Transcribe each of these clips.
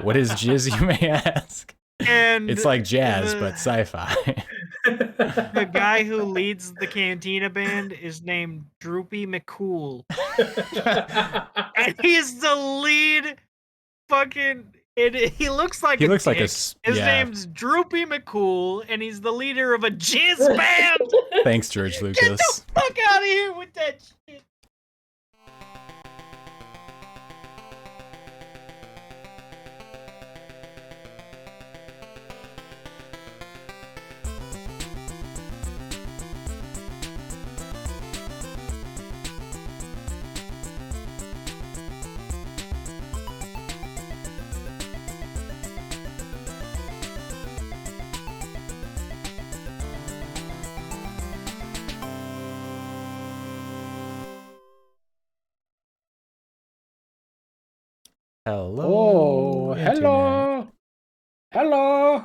What is jizz, you may ask? And It's like jazz, but sci-fi. the guy who leads the Cantina band is named Droopy McCool. And he's the lead fucking... he looks like He a looks like a dick. His name's Droopy McCool, and he's the leader of a jizz band! Thanks, George Get Lucas. the fuck out of here with that shit! Hello. Oh, Internet. hello. Hello.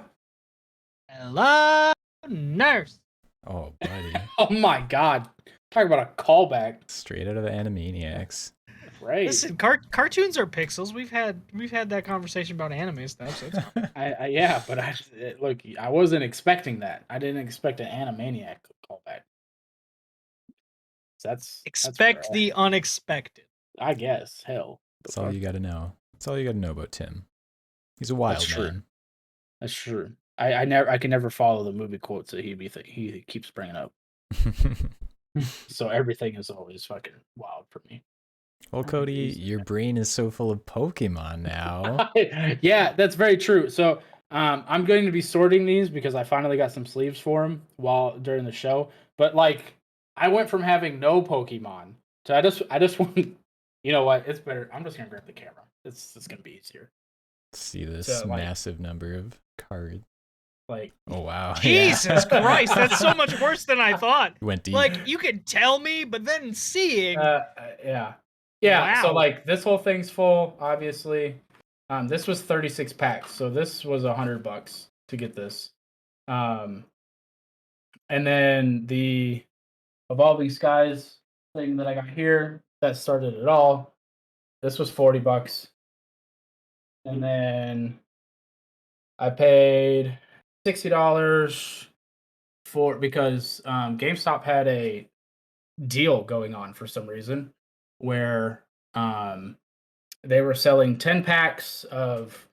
Hello, nurse. Oh, buddy. Oh my God. Talk about a callback. Straight out of the Animaniacs. Right. Listen, cartoons are pixels. We've had that conversation about anime stuff. So it's fine. Yeah, but look, I wasn't expecting that. I didn't expect an Animaniac callback. That's Expect the unexpected. I guess. Hell. That's all you got to know. That's all you got to know about Tim. He's a wild That's true. man. That's true. I can never follow the movie quotes that he keeps bringing up. So everything is always fucking wild for me. Well, Cody, your brain is so full of Pokemon now. Yeah, that's very true. So I'm going to be sorting these because I finally got some sleeves for them during the show. But like, I went from having no Pokemon to I just want. You know what? It's better. I'm just gonna grab the camera. It's gonna be easier. See this So, like, massive number of cards. Like, Oh wow! Jesus Christ, that's so much worse than I thought. Went deep. Like, you could tell me, but then seeing. yeah. So Wow. like, this whole thing's full. Obviously, this was 36 packs, so this was $100 to get this. And then the Evolving Skies thing that I got here that started it all. This was $40, and then I paid $60 because GameStop had a deal going on for some reason where they were selling 10 packs of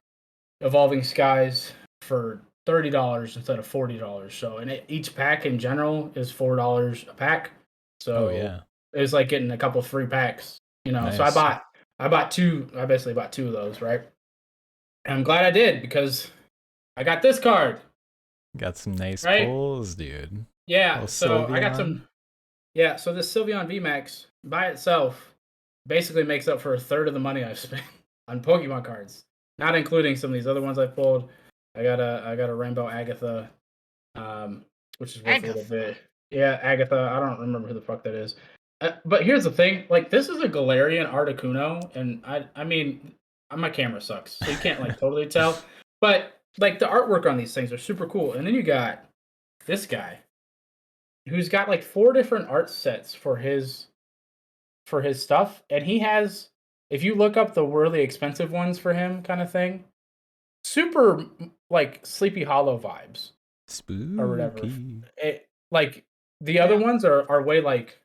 Evolving Skies for $30 instead of $40. So, and each pack in general is $4 a pack. So, it was like getting a couple free packs, you know. Nice. So I bought two. I basically bought two of those, right? And I'm glad I did because I got this card. Got some nice Right? pulls, dude. Yeah, so I got Sylveon. some. Yeah, so this Sylveon VMAX by itself basically makes up for a third of the money I've spent on Pokemon cards, not including some of these other ones I pulled. I got a Rainbow Agatha, which is worth a little bit. Yeah, Agatha. I don't remember who the fuck that is. But here's the thing: like, this is a Galarian Articuno, and I mean, my camera sucks, so you can't like totally tell. But like, the artwork on these things are super cool. And then you got this guy, who's got like 4 different art sets for his stuff, and he has, if you look up the really expensive ones for him, kind of thing, super like Sleepy Hollow vibes, Spooky. or whatever. Like the other ones are way like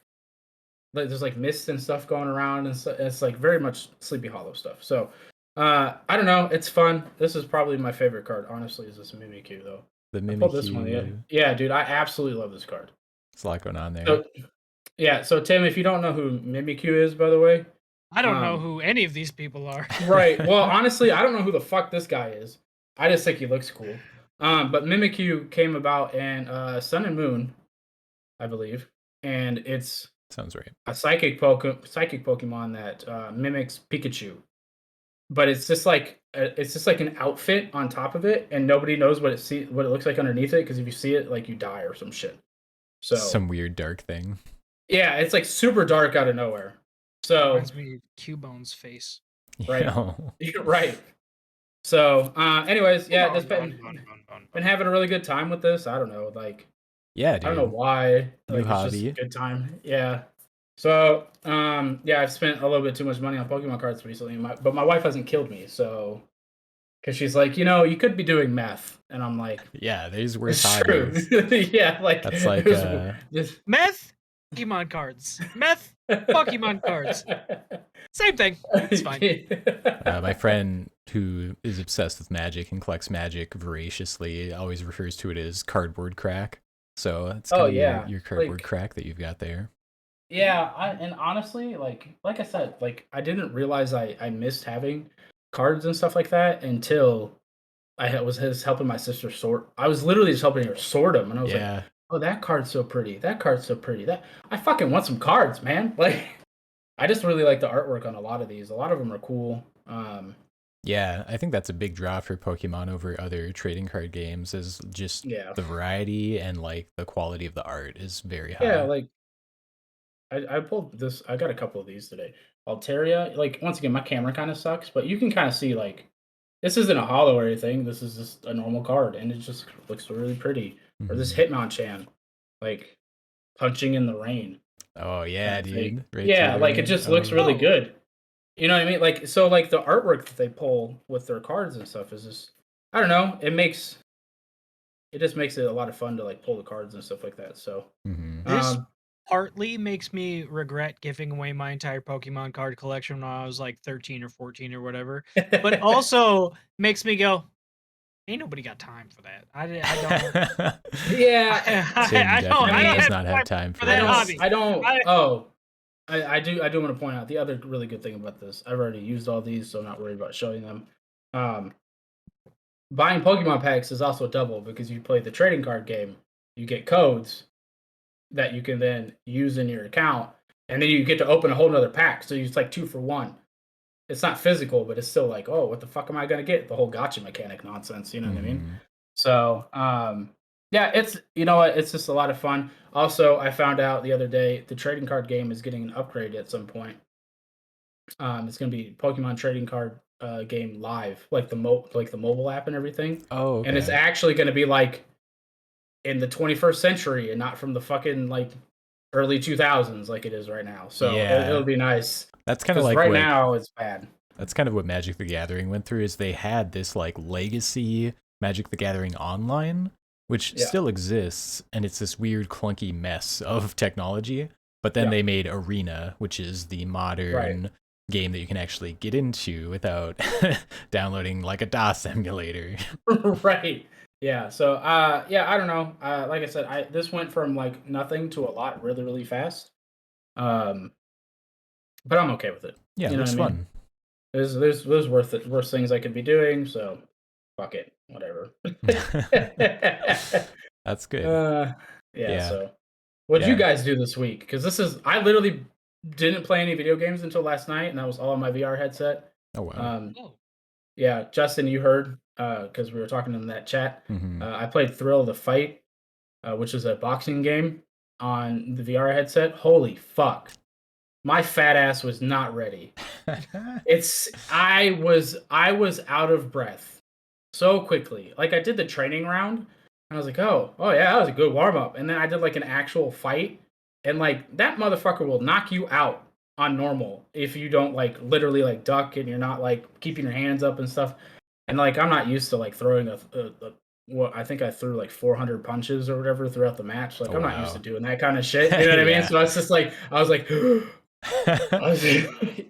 there's like mist and stuff going around, and so it's like very much Sleepy Hollow stuff. So I don't know, it's fun. This is probably my favorite card, honestly, is this Mimikyu though. The Mimikyu. I pulled this one, yeah, dude, I absolutely love this card. There's a lot going on there. So, yeah, so Tim, if you don't know who Mimikyu is, by the way, I don't know who any of these people are. Right. Well, honestly, I don't know who the fuck this guy is. I just think he looks cool. But Mimikyu came about in Sun and Moon, I believe, and it's sounds right. A psychic Pokemon that mimics Pikachu, but it's just like an outfit on top of it, and nobody knows what it looks like underneath it, because if you see it, like, you die or some shit. So some weird dark thing. Yeah, it's like super dark out of nowhere. So reminds me of Cubone's face. Right. You're right. So, anyways, yeah, just been having a really good time with this. I don't know, like, yeah, dude. I don't know why. New like, hobby. It's just a good time. Yeah. So, yeah, I've spent a little bit too much money on Pokemon cards recently, but my wife hasn't killed me, so Because she's like, you could be doing meth, and I'm like, Yeah, there's worse it's true. hobbies. Yeah, like That's like this. Meth, Pokemon cards. Meth, Pokemon cards. Same thing. It's fine. my friend who is obsessed with magic and collects magic voraciously always refers to it as cardboard crack. So it's kind Oh of yeah, your cardboard like crack that you've got there. yeah, and honestly, like I said, like I didn't realize I missed having cards and stuff like that until was helping my sister sort. I was literally just helping her sort them, and I was like, Yeah. "Oh, that card's so pretty. That card's so pretty. That I fucking want some cards, man." Like, I just really like the artwork on a lot of these. A lot of them are cool. Yeah, I think that's a big draw for Pokemon over other trading card games is just Yeah, the variety and like the quality of the art is very yeah. high. Like I pulled this. I got a couple of these today. Altaria. Like once again, my camera kind of sucks, but you can kind of see like this isn't a hollow or anything. This is just a normal card, and it just looks really pretty. Or this Mhm. Hitmonchan, like punching in the rain Oh kind yeah, of thing. dude. Right through Yeah, the like it rain. just looks Oh. really Oh, good. You know what I mean? Like so, like the artwork that they pull with their cards and stuff is just I don't know. It just makes it a lot of fun to like pull the cards and stuff like that. So, Mhm. this um, partly makes me regret giving away my entire Pokemon card collection when I was like 13 or 14 or whatever. But also makes me go, ain't nobody got time for that. I don't. yeah, Tim I don't. I definitely don't does have not have time time for for that this. hobby. I don't. I Oh, I do want to point out the other really good thing about this. I've already used all these, so I'm not worried about showing them. Um, Buying Pokemon packs is also double because you play the trading card game. You get codes that you can then use in your account, and then you get to open a whole nother pack. So it's like 2 for 1. It's not physical, but it's still like, oh, what the fuck am I gonna get? The whole gotcha mechanic nonsense. You know what I mean? Mhm. So, yeah, it's you know what, it's just a lot of fun. Also, I found out the other day the trading card game is getting an upgrade at some point. It's gonna be Pokemon trading card game live, like the mobile app and everything, Oh, and it's okay. actually gonna be like in the 21st century and not from the fucking like early 2000s like it is right now. So it'll Yeah. be nice That's kind of because like right what now it's bad. Magic the Gathering went through is they had this like legacy Magic the Gathering online, which Yeah, still exists, and it's this weird clunky mess of technology. But then yeah, they made Arena, which is the right. modern game that you can actually get into without downloading like a DOS emulator. Right. Yeah. So, yeah, I don't know. Like I said, this went from like nothing to a lot really, really fast. Um, but I'm okay with it. Yeah, it You know what looks I mean? fun. There's worse things I could be doing. So, fuck it, whatever. That's good. uh, yeah. Yeah. So, what'd you Yeah. guys do this week? Because I literally didn't play any video games until last night, and that was all on my VR headset. Oh wow. Um, oh, yeah, Justin, you heard because we were talking in that chat. Hmm. I played Thrill of the Fight, which is a boxing game on the VR headset. Holy fuck. My fat ass was not ready. I was out of breath so quickly. Like I did the training round and I was like, "Oh yeah, that was a good warm up." And then I did like an actual fight and like that motherfucker will knock you out on normal if you don't like literally like duck and you're not like keeping your hands up and stuff. And like I'm not used to like throwing a what I think I threw like 400 punches or whatever throughout the match. Like Oh I'm not used to wow. doing that kind of shit. You know what I mean? Yeah. So it's just like I was like I was,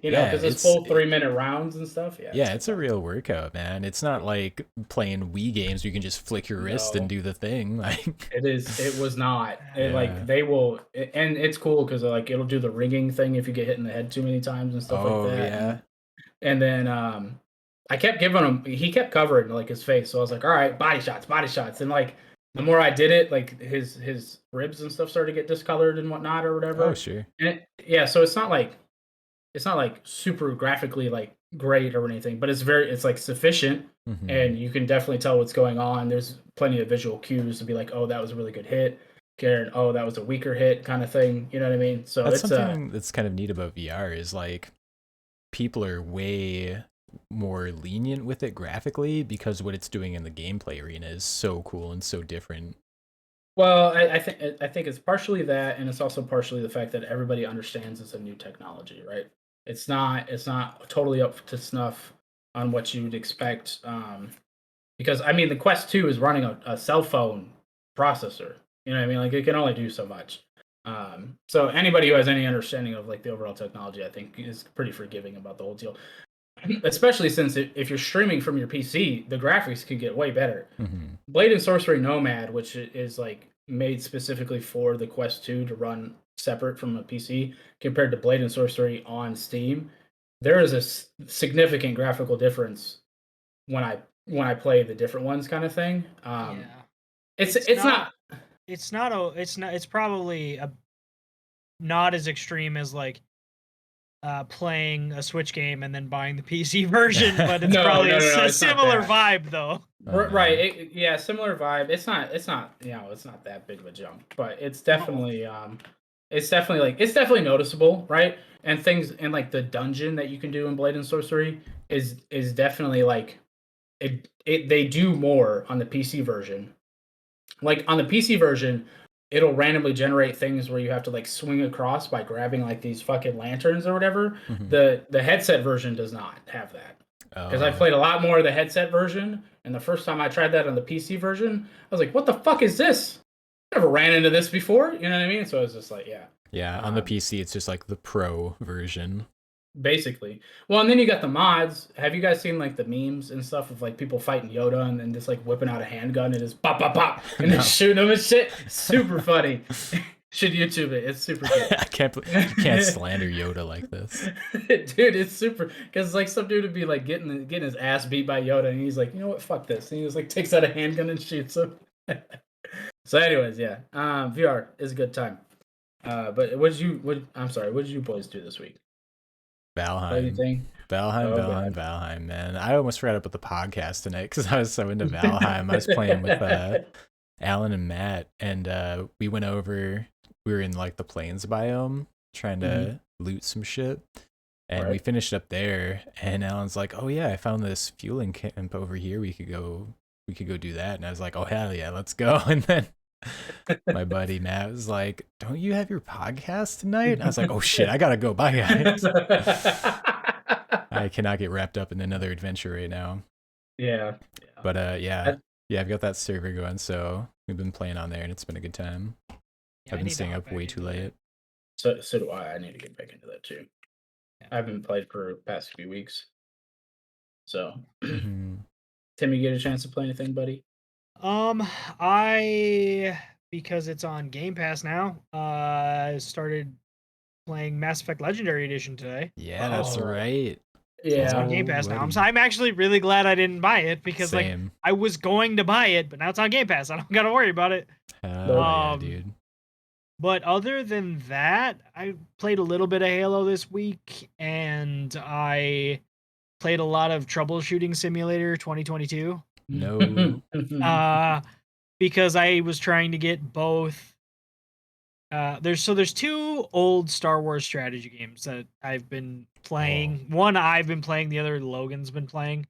Yeah, because it's full 3 minute rounds and stuff. Yeah, it's yeah, it's a fun. real workout, man. It's not like playing Wii games where you can just flick your wrist and No, do the thing. Like, it is. It was not. Like yeah. they will, and it's cool because like it'll do the ringing thing if you get hit in the head too many times and stuff like Oh that. yeah. And then I kept giving him. He kept covering like his face, so I was like, all right, body shots, body shots. And like the more I did it, like his ribs and stuff started to get discolored and whatnot or Oh whatever. sure. Yeah, so it's not like super graphically like great or anything, but it's like sufficient Hmm. and you can definitely tell what's going on. There's plenty of visual cues to be like, oh, that was a really good hit. Karen, oh, that was a weaker hit kind of thing. You know what I mean? So That's it's something that's kind of neat about VR is like people are way more lenient with it graphically because what it's doing in the gameplay arena is so cool and so different. well, I think it's partially that, and it's also partially the fact that everybody understands it's a new technology, right? It's not totally up to snuff on what you would expect. Because I mean, the Quest 2 is running a cell phone processor. You know what I mean? Like it can only do so much. So anybody who has any understanding of like the overall technology, I think, is pretty forgiving about the whole deal. Especially since if you're streaming from your PC, the graphics could get way better. Mm-hmm. Blade and Sorcery Nomad, which is like made specifically for the Quest 2 to run separate from a PC, compared to Blade and Sorcery on Steam, there is a significant graphical difference when I play the different ones, kind of thing. Yeah. It's not. It's probably not as extreme as like playing a Switch game and then buying the PC version, but it's probably a similar vibe though. Right. Yeah, similar vibe. It's not it's not that big of a jump, but it's definitely it's definitely noticeable, right? And things and like the dungeon that you can do in Blade and Sorcery is definitely like they do more on the PC version. Like on the PC version, it'll randomly generate things where you have to like swing across by grabbing like these fucking lanterns or whatever. Mm-hmm. The headset version does not have that. Because I played a lot more of the headset version, and the first time I tried that on the PC version, I was like, "What the fuck is this? I never ran into this before." You know what I mean? So I was just like, "Yeah." Yeah, on the PC, it's just like the pro version. Basically. Well, and then you got the mods. Have you guys seen like the memes and stuff of like people fighting Yoda and then just like whipping out a handgun and just pop pop pop and then shooting him and shit? Super funny. Should YouTube it. It's super good. I can't you can't slander Yoda like this. Dude, it's super because like some dude would be like getting his ass beat by Yoda and he's like, you know what, fuck this. And he just like takes out a handgun and shoots him. So anyways, yeah. VR is a good time. But what did you boys do this week? Valheim, Valheim, man. I almost forgot about the podcast tonight because I was so into Valheim. I was playing with Alan and Matt, and we went over. We were in like the plains biome trying to loot some shit, and we finished up there. And Alan's like, "Oh yeah, I found this fueling camp over here. We could go do that." And I was like, "Oh hell yeah, let's go!" And then my buddy Matt was like, "Don't you have your podcast tonight?" And I was like, "Oh shit, I gotta go. Bye guys." I cannot get wrapped up in another adventure right now. Yeah. But yeah, I've got that server going, so we've been playing on there, and it's been a good time. Yeah, I've been staying up way too late. So do I. I need to get back into that too. I haven't played for the past few weeks. So, Tim, you get a chance to play anything, buddy? Because it's on Game Pass now, started playing Mass Effect Legendary Edition today. Yeah, that's right. Yeah, it's on Game Pass now. I'm actually really glad I didn't buy it because like I was going to buy it, but now it's on Game Pass. I don't gotta worry about it. Yeah, dude. But other than that, I played a little bit of Halo this week, and I played a lot of Troubleshooting Simulator 2022. No. Because I was trying to get both. There's two old Star Wars strategy games that I've been playing. One I've been playing, the other Logan's been playing.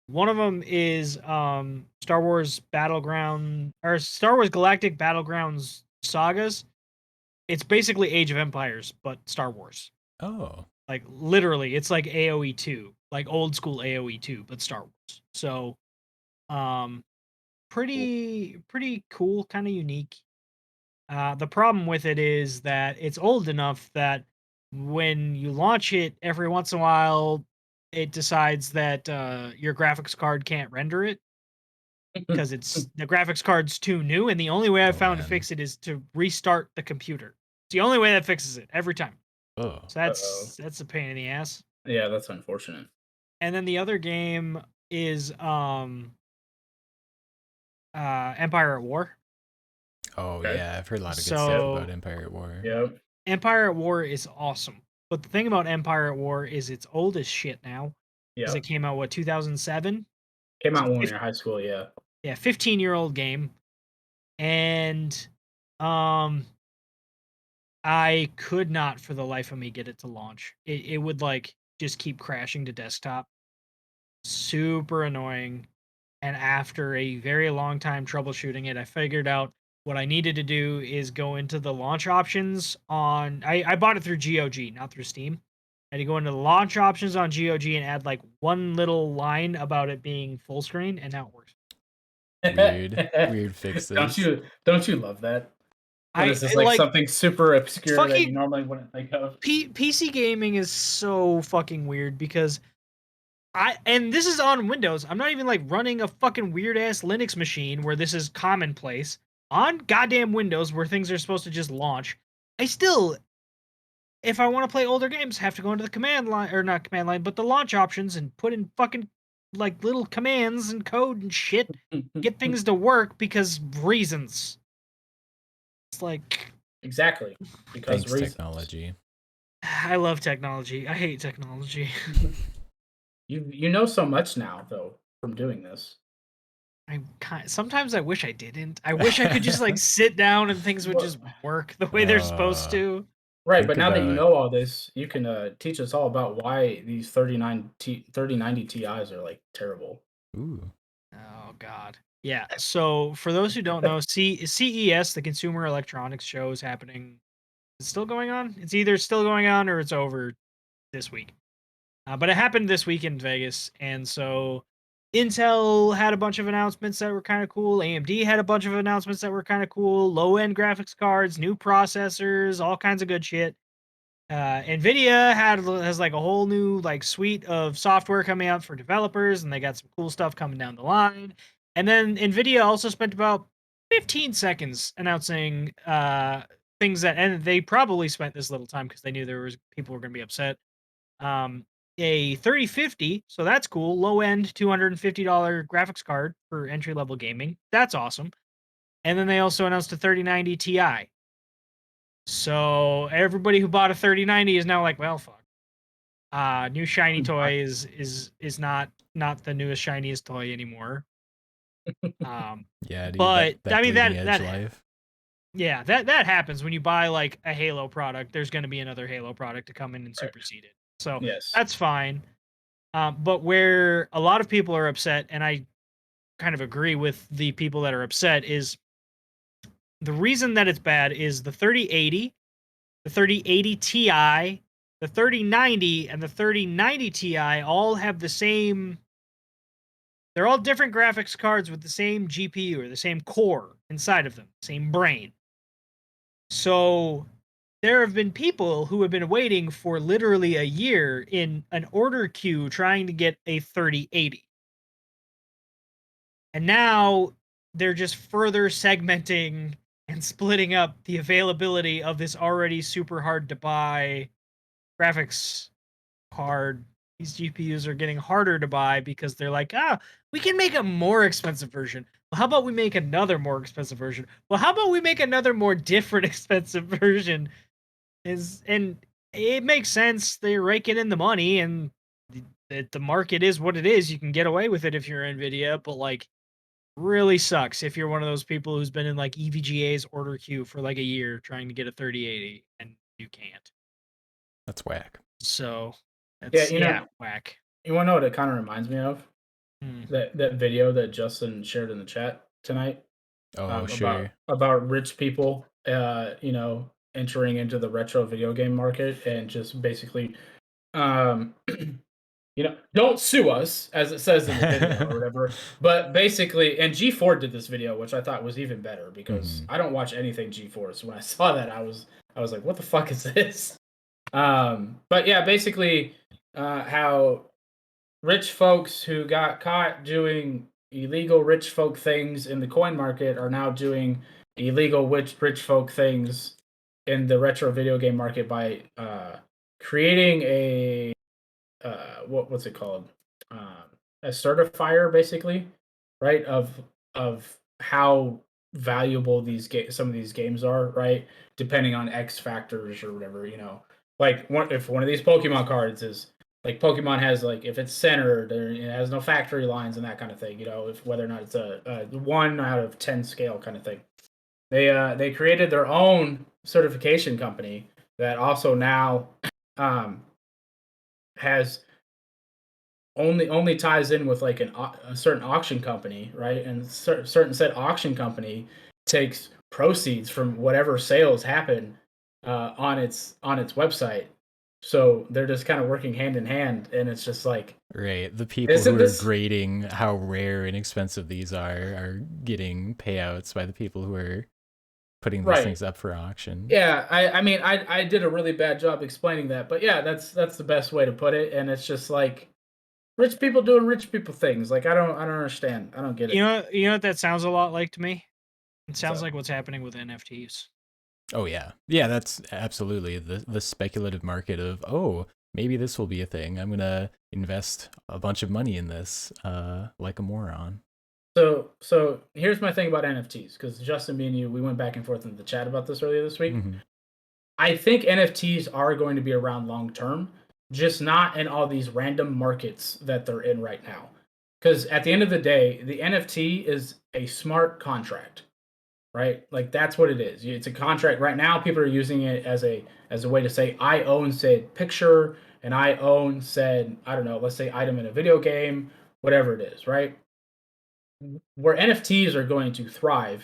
One of them is Star Wars Battleground or Star Wars Galactic Battlegrounds Sagas. It's basically Age of Empires, but Star Wars. Oh. Like literally, it's like AoE 2, like old school AoE 2, but Star Wars. So, pretty cool, kind of unique. The problem with it is that it's old enough that when you launch it, every once in a while, it decides that your graphics card can't render it because the graphics card's too new, and the only way I've found to fix it is to restart the computer. It's the only way that fixes it every time. Oh. So that's a pain in the ass. Yeah, that's unfortunate. And then the other game is Empire at War. Oh yeah, I've heard a lot of good stuff about Empire at War. Yep. Empire at War is awesome. But the thing about Empire at War is it's old as shit now. Because it came out 2007? Came out when we were in high school, yeah. Yeah, 15-year-old game. And I could not for the life of me get it to launch. It would like just keep crashing to desktop. Super annoying. And after a very long time troubleshooting it, I figured out what I needed to do is go into the launch options on... I bought it through GOG, not through Steam. I had to go into the launch options on GOG and add like one little line about it being full screen, and now it works. Weird fixes. Don't you love that? When this is like something super obscure that you normally wouldn't think of. PC gaming is so fucking weird because and this is on Windows. I'm not even like running a fucking weird ass Linux machine where this is commonplace. On goddamn Windows where things are supposed to just launch, I still, if I want to play older games, have to go into the command line, or not command line, but the launch options and put in fucking like little commands and code and shit, get things to work because reasons. It's like exactly because thanks technology. I love technology. I hate technology. You know so much now though from doing this. Sometimes I wish I didn't. I wish I could just like sit down and things would just work the way they're supposed to. Right, but now that you know all this, you can teach us all about why these 3090 Ti's are like terrible. Ooh. Oh God. Yeah. So for those who don't know, CES, the Consumer Electronics Show, is happening. It's still going on. It's either still going on or it's over this week. But it happened this week in Vegas, and so Intel had a bunch of announcements that were kind of cool. AMD had a bunch of announcements that were kind of cool. Low-end graphics cards, new processors, all kinds of good shit. Nvidia has like a whole new like suite of software coming out for developers, and they got some cool stuff coming down the line. And then Nvidia also spent about 15 seconds announcing things that, and they probably spent this little time because they knew there was people were going to be upset. A 3050, so that's cool. Low end $250 graphics card for entry level gaming. That's awesome. And then they also announced a 3090 Ti. So everybody who bought a 3090 is now like, well, fuck. New shiny toy is not the newest shiniest toy anymore. Yeah, dude, but I mean that life. Yeah, that happens when you buy like a Halo product. There's going to be another Halo product to come in and supersede it. So that's fine. But where a lot of people are upset, and I kind of agree with the people that are upset, is the reason that it's bad is the 3080, the 3080 Ti, the 3090, and the 3090 Ti all have the same. They're all different graphics cards with the same GPU or the same core inside of them, same brain. So there have been people who have been waiting for literally a year in an order queue trying to get a 3080. And now they're just further segmenting and splitting up the availability of this already super hard to buy graphics card. These GPUs are getting harder to buy because they're like, we can make a more expensive version. Well, how about we make another more expensive version? Well, how about we make another more different expensive version? And it makes sense. They're raking in the money, and the market is what it is. You can get away with it if you're Nvidia, but like, really sucks if you're one of those people who's been in like EVGA's order queue for like a year trying to get a 3080 and you can't. That's whack. So that's whack. You want to know what it kind of reminds me of? That video that Justin shared in the chat tonight. Oh, sure. About rich people, entering into the retro video game market and just basically, don't sue us, as it says in the video or whatever. But basically, and G4 did this video, which I thought was even better because I don't watch anything G4. So when I saw that, I was like, what the fuck is this? But yeah, basically, how rich folks who got caught doing illegal rich folk things in the coin market are now doing illegal rich folk things in the retro video game market by creating a what's it called? A certifier, basically, right? Of how valuable some of these games are, right? Depending on X factors or whatever, Like if one of these Pokemon cards is like Pokemon has like if it's centered or it has no factory lines and that kind of thing, if whether or not it's a 1 out of 10 scale kind of thing. They created their own certification company that also now has only ties in with like a certain auction company, right? And certain said auction company takes proceeds from whatever sales happen on its website So they're just kind of working hand in hand, and it's just like right. The people who are grading how rare and expensive these are getting payouts by the people who are putting these things up for auction. Yeah, I mean I did a really bad job explaining that, but yeah, that's the best way to put it, and it's just like rich people doing rich people things. Like I don't understand. I don't get it. You know what that sounds a lot like to me? It sounds like what's happening with NFTs. Oh yeah. Yeah, that's absolutely the speculative market of, oh, maybe this will be a thing. I'm going to invest a bunch of money in this like a moron. So here's my thing about NFTs, because Justin, me and you, we went back and forth in the chat about this earlier this week. Mm-hmm. I think NFTs are going to be around long term, just not in all these random markets that they're in right now. Because at the end of the day, the NFT is a smart contract, right? Like that's what it is. It's a contract. Right now, people are using it as a way to say I own said picture and I own said, I don't know, let's say item in a video game, whatever it is, right? Where NFTs are going to thrive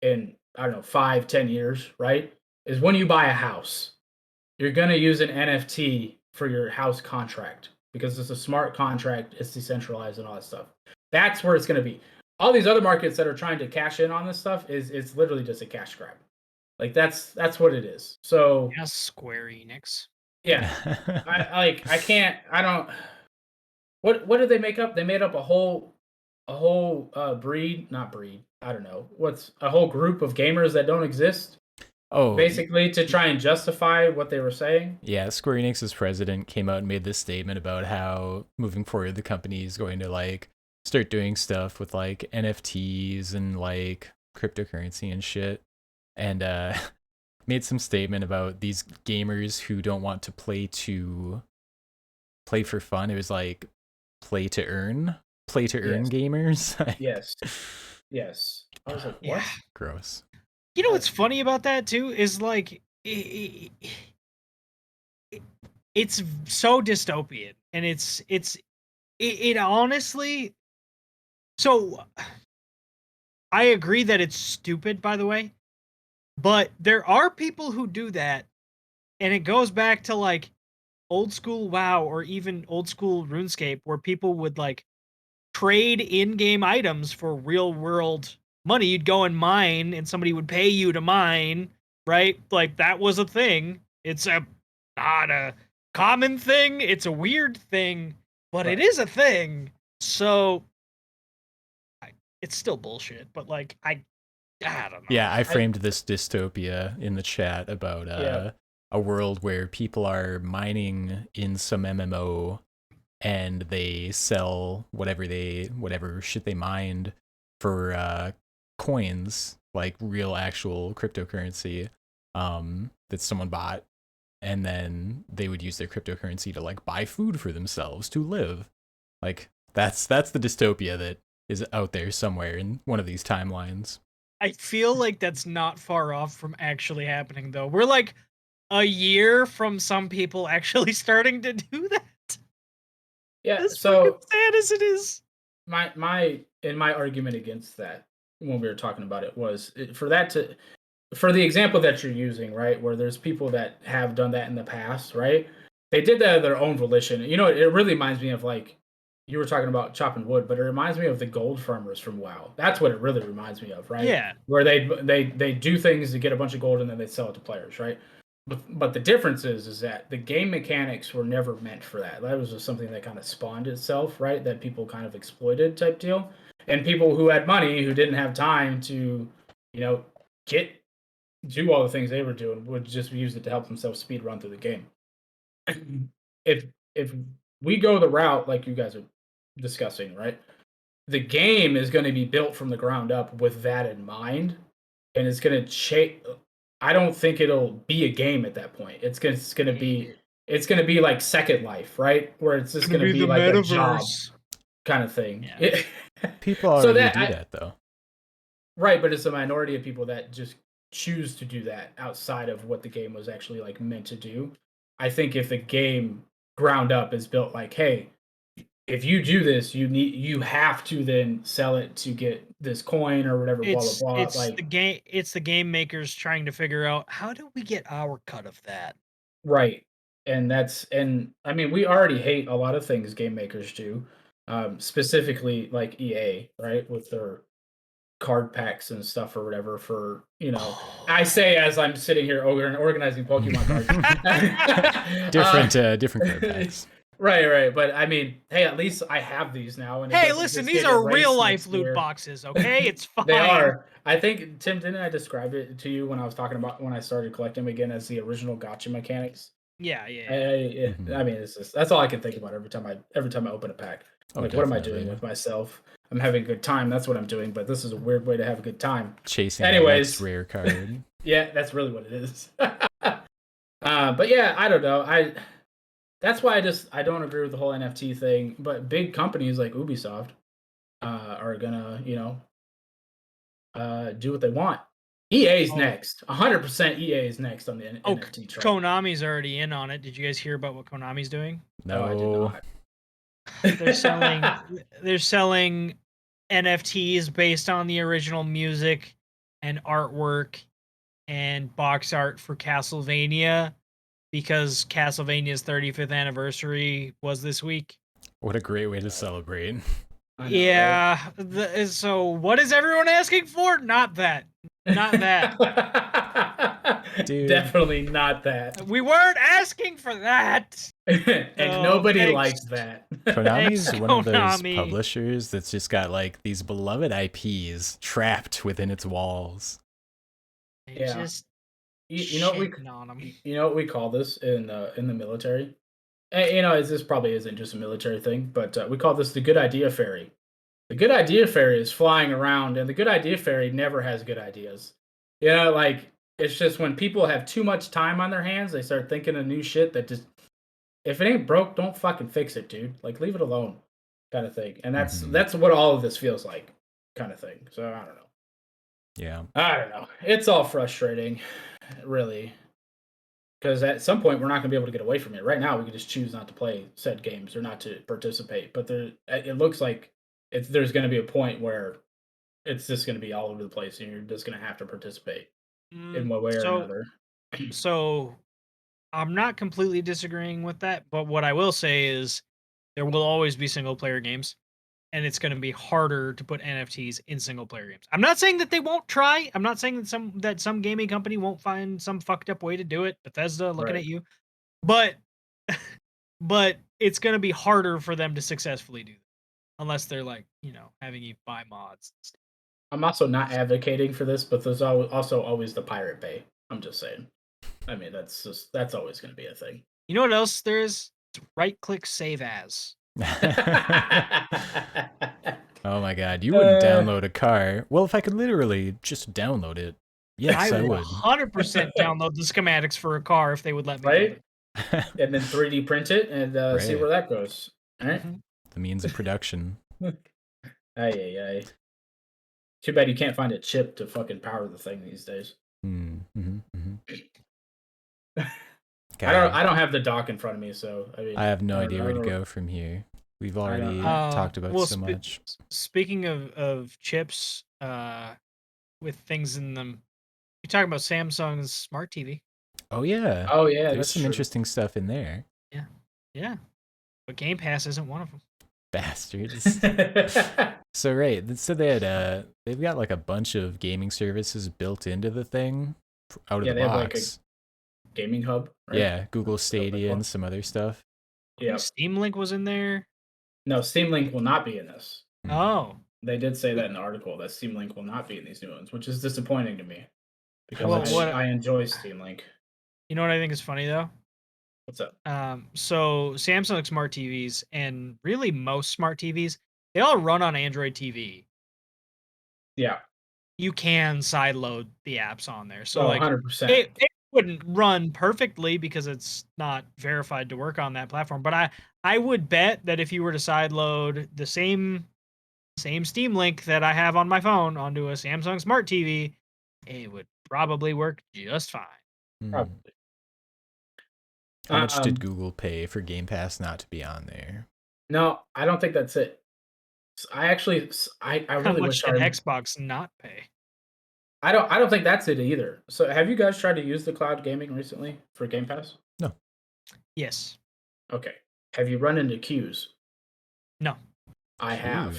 in, I don't know, 5-10 years, right? Is when you buy a house. You're going to use an NFT for your house contract because it's a smart contract, it's decentralized and all that stuff. That's where it's going to be. All these other markets that are trying to cash in on this stuff is it's literally just a cash grab. Like that's what it is. So yeah, Square Enix. Yeah. I can't, I don't, what did they make up? They made up a whole breed, not breed, I don't know. What's a whole group of gamers that don't exist? Oh, basically to try and justify what they were saying. Yeah, Square Enix's president came out and made this statement about how moving forward the company is going to like start doing stuff with like NFTs and like cryptocurrency and shit, and made some statement about these gamers who don't want to play for fun. It was like play to earn gamers. Yes. I was like, what? Yeah. Gross. You know what's funny about that too is like it's so dystopian, and it honestly. So I agree that it's stupid, by the way, but there are people who do that, and it goes back to like old school WoW or even old school RuneScape, where people would like trade in-game items for real world money. You'd go and mine, and somebody would pay you to mine, right? Like that was a thing. It's not a common thing. It's a weird thing, but it is a thing. So it's still bullshit. But like I don't know. Yeah, I framed this dystopia in the chat about a world where people are mining in some MMO and they sell whatever shit they mined for coins, like real actual cryptocurrency that someone bought, and then they would use their cryptocurrency to like buy food for themselves to live. Like that's the dystopia that is out there somewhere in one of these timelines. I feel like that's not far off from actually happening, though. We're like a year from some people actually starting to do that. Yeah, as so sad as it is. My argument against that when we were talking about it was for the example that you're using, right, where there's people that have done that in the past, right? They did that of their own volition. You know, it really reminds me of like you were talking about chopping wood, but it reminds me of the gold farmers from WoW. That's what it really reminds me of, right? Yeah. Where they do things to get a bunch of gold and then they sell it to players, right? But the difference is that the game mechanics were never meant for that. That was just something that kind of spawned itself, right? That people kind of exploited type deal. And people who had money who didn't have time to, you know, do all the things they were doing would just use it to help themselves speed run through the game. If we go the route like you guys are discussing, right? The game is going to be built from the ground up with that in mind, and it's going to change. I don't think it'll be a game at that point. It's going to be like Second Life, right? Where it's just going to be like metaverse. A job kind of thing. Yeah. People already do that though. Right, but it's a minority of people that just choose to do that outside of what the game was actually like meant to do. I think if the game ground up is built like, hey, if you do this, you have to then sell it to get this coin or whatever. Blah blah blah. It's like the game makers trying to figure out how do we get our cut of that. Right. and I mean, we already hate a lot of things game makers do, specifically like EA, right, with their card packs and stuff or whatever. For I say as I'm sitting here organizing Pokemon cards. different card packs. Right. But I mean, hey, at least I have these now. And hey, listen, these are real life loot boxes, okay? It's fine. They are. I think, Tim, didn't I describe it to you when I was talking about when I started collecting them again as the original gacha mechanics? Yeah. I mean, it's just that's all I can think about every time I open a pack. Like, what am I doing with myself? I'm having a good time. That's what I'm doing. But this is a weird way to have a good time. Chasing the next rare card. Yeah, that's really what it is. But yeah, I don't know. That's why I don't agree with the whole NFT thing. But big companies like Ubisoft are gonna, do what they want. EA's next. 100% EA is next on the NFT train. Konami's already in on it. Did you guys hear about what Konami's doing? No, I did not. They're selling NFTs based on the original music and artwork and box art for Castlevania because Castlevania's 35th anniversary was this week. What a great way to celebrate. Yeah. So what is everyone asking for? Not that. Dude. Definitely not that. We weren't asking for that. And nobody likes that. Konami's one of those publishers that's just got like these beloved IPs trapped within its walls. Yeah. You know what we call this in the military? This probably isn't just a military thing, but we call this the good idea fairy. The good idea fairy is flying around, and the good idea fairy never has good ideas. Like, it's just when people have too much time on their hands, they start thinking of new shit that just, if it ain't broke, don't fucking fix it, dude. Like, leave it alone, kind of thing. And that's what all of this feels like, kind of thing. So, I don't know. Yeah. I don't know. It's all frustrating, really. Because at some point, we're not going to be able to get away from it. Right now, we can just choose not to play said games or not to participate. But it looks like there's going to be a point where it's just going to be all over the place, and you're just going to have to participate in one way or another. So, I'm not completely disagreeing with that, but what I will say is there will always be single-player games, and it's going to be harder to put NFTs in single-player games. I'm not saying that they won't try. I'm not saying that some gaming company won't find some fucked up way to do it. Bethesda looking at you, but it's going to be harder for them to successfully do that. Unless they're like, having you buy mods. I'm also not advocating for this, but there's also always the Pirate Bay. I'm just saying. I mean, that's always going to be a thing. You know what else there is? It's right-click save as. Oh my god, you wouldn't download a car. Well, if I could literally just download it, yes, I would. 100% download the schematics for a car if they would let me. Right? And then 3D print it and see where that goes. All right? The means of production. Aye. Too bad you can't find a chip to fucking power the thing these days. I don't have the dock in front of me, so I have no idea where to go from here. We've already talked about so much. Speaking of chips, with things in them, you're talking about Samsung's smart TV. Oh yeah. There's some interesting stuff in there. Yeah. But Game Pass isn't one of them. Bastards. So they've got like a bunch of gaming services built into the thing out of the box. Have like a gaming hub, right? Yeah, Google Stadia and some other stuff. Yeah. Steam Link was in there. No, Steam Link will not be in this. Oh. They did say that in the article that Steam Link will not be in these new ones, which is disappointing to me because I enjoy Steam Link. You know what I think is funny though? What's up? So Samsung smart TVs and really most smart TVs, they all run on Android TV. Yeah. You can sideload the apps on there. So 100%. It wouldn't run perfectly because it's not verified to work on that platform. But I would bet that if you were to sideload the same Steam Link that I have on my phone onto a Samsung smart TV, it would probably work just fine. Probably. How much did Google pay for Game Pass not to be on there? No, I don't think that's it. I really wish Xbox not pay. I don't think that's it either. So have you guys tried to use the cloud gaming recently for Game Pass? No. Yes. Okay. Have you run into queues? No. I have.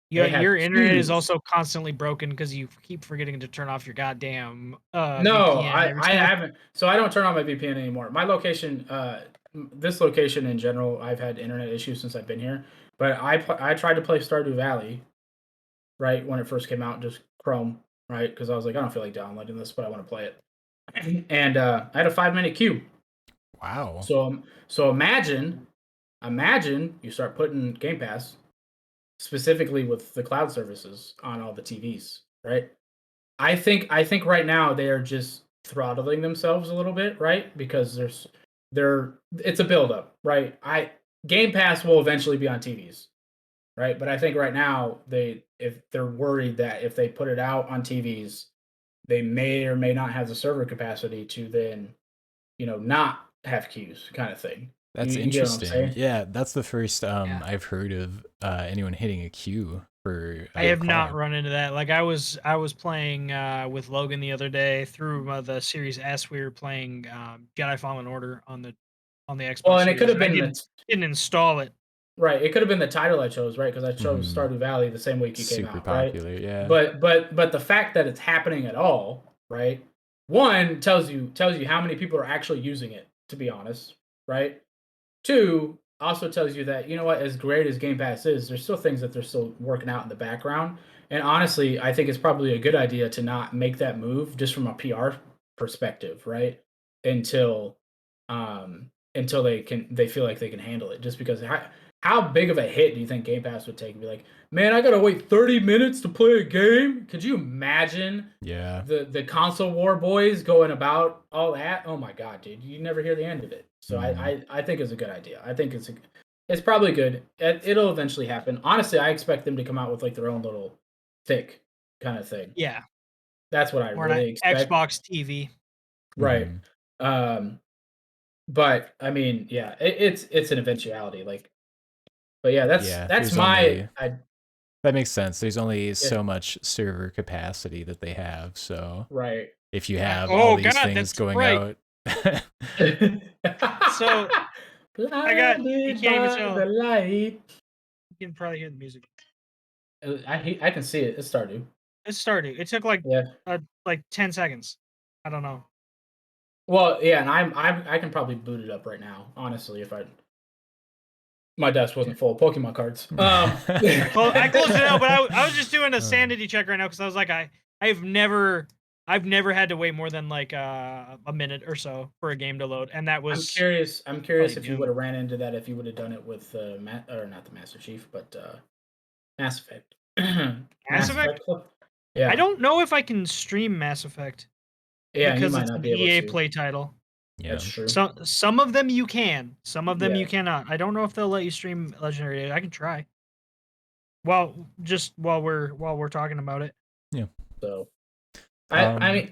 Your internet is also constantly broken because you keep forgetting to turn off your goddamn No, VPN every I time. haven't. So I don't turn on my VPN anymore. My location, this location in general, I've had internet issues since I've been here. But I tried to play Stardew Valley, right when it first came out, just Chrome, right? Because I was like, I don't feel like downloading this, but I want to play it. And I had a 5-minute queue. Wow. So imagine you start putting Game Pass specifically with the cloud services on all the TVs, right? I think right now they are just throttling themselves a little bit, right? Because it's a buildup, right? Game Pass will eventually be on TVs, right? But I think right now if they're worried that if they put it out on TVs, they may or may not have the server capacity to then, not have queues, kind of thing. That's you get what I'm interesting. saying? Yeah, that's the first I've heard of anyone hitting a queue for. I have not run into that. Like I was playing with Logan the other day through the Series S. We were playing Jedi Fallen Order on the Xbox. Well, and it could Series, have been didn't install it. Right, it could have been the title I chose, right? Because I chose Stardew Valley the same week it came out, super popular, right? yeah. But the fact that it's happening at all, right? One tells you how many people are actually using it, to be honest, right? Two also tells you that, you know what, as great as Game Pass is, there's still things that they're still working out in the background. And honestly, I think it's probably a good idea to not make that move just from a PR perspective, right? Until they feel like they can handle it. Just because how big of a hit do you think Game Pass would take and be like, man, I gotta wait 30 minutes to play a game? Could you imagine the console war boys going about all that? Oh my god, dude, you never hear the end of it. So I think it's a good idea. I think it's probably good. It'll eventually happen. Honestly, I expect them to come out with like their own little thick kind of thing. Yeah. That's what I really expect. Xbox TV. Right. But I mean, yeah, it's an eventuality. Like, but yeah, that's my. That makes sense. There's only so much server capacity that they have, so right. If you have all these things going out, so I got. You can't even tell. The light. You can probably hear the music. I can see it. It's Stardew. It's Stardew. It took like 10 seconds. I don't know. Well, yeah, and I can probably boot it up right now. Honestly, if my desk wasn't full of Pokemon cards. Well, I closed it out, but I was just doing a sanity check right now because I was like, I've never had to wait more than like a minute or so for a game to load, and that was. I'm curious if you would have ran into that if you would have done it with or not the Master Chief, but Mass Effect. Mass Effect? Yeah. I don't know if I can stream Mass Effect. Yeah, because you might it's not an be able EA to. Play title. Yeah, that's true. Some of them you can, some of them you cannot. I don't know if they'll let you stream Legendary. I can try. Well, just while we're talking about it. Yeah. So, I mean,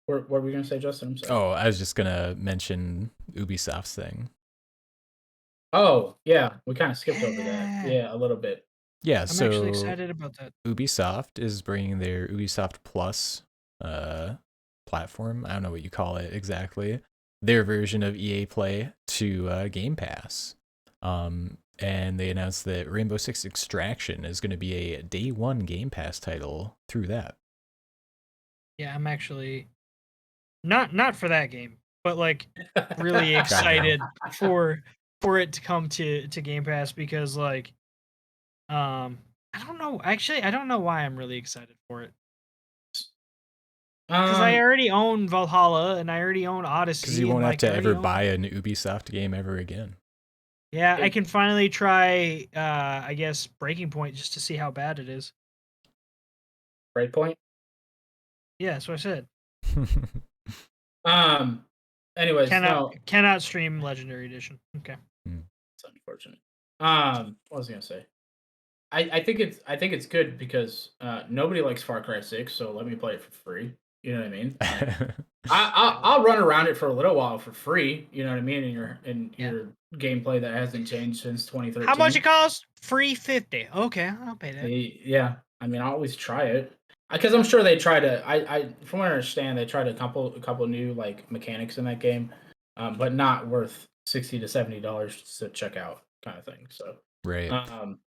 what were we gonna say, Justin? I'm sorry. Oh, I was just gonna mention Ubisoft's thing. Oh yeah, we kind of skipped over that. Yeah, a little bit. Yeah, I'm actually excited about that. Ubisoft is bringing their Ubisoft Plus platform. I don't know what you call it exactly. Their version of EA Play to Game Pass. And they announced that Rainbow Six Extraction is going to be a day one Game Pass title through that. Yeah, I'm actually not for that game, but like really excited for it to come to Game Pass because like I don't know. Actually, I don't know why I'm really excited for it. Because I already own Valhalla and I already own Odyssey. Because you won't have to ever buy an Ubisoft game ever again. Yeah, I can finally try, I guess, Breaking Point just to see how bad it is. Breakpoint? Yeah, that's what I said. Anyways, cannot stream Legendary Edition. Okay. It's unfortunate. What was I gonna say? I think it's good because nobody likes Far Cry 6, so let me play it for free. You know what I mean? I'll run around it for a little while for free. You know what I mean? In your gameplay that hasn't changed since 2013. How much it costs? Free 50. Okay, I'll pay that. Yeah, I mean, I'll always try it because I'm sure they try to. From what I understand, they tried a couple new like mechanics in that game but not worth $60 to $70 to check out, kind of thing. So, right.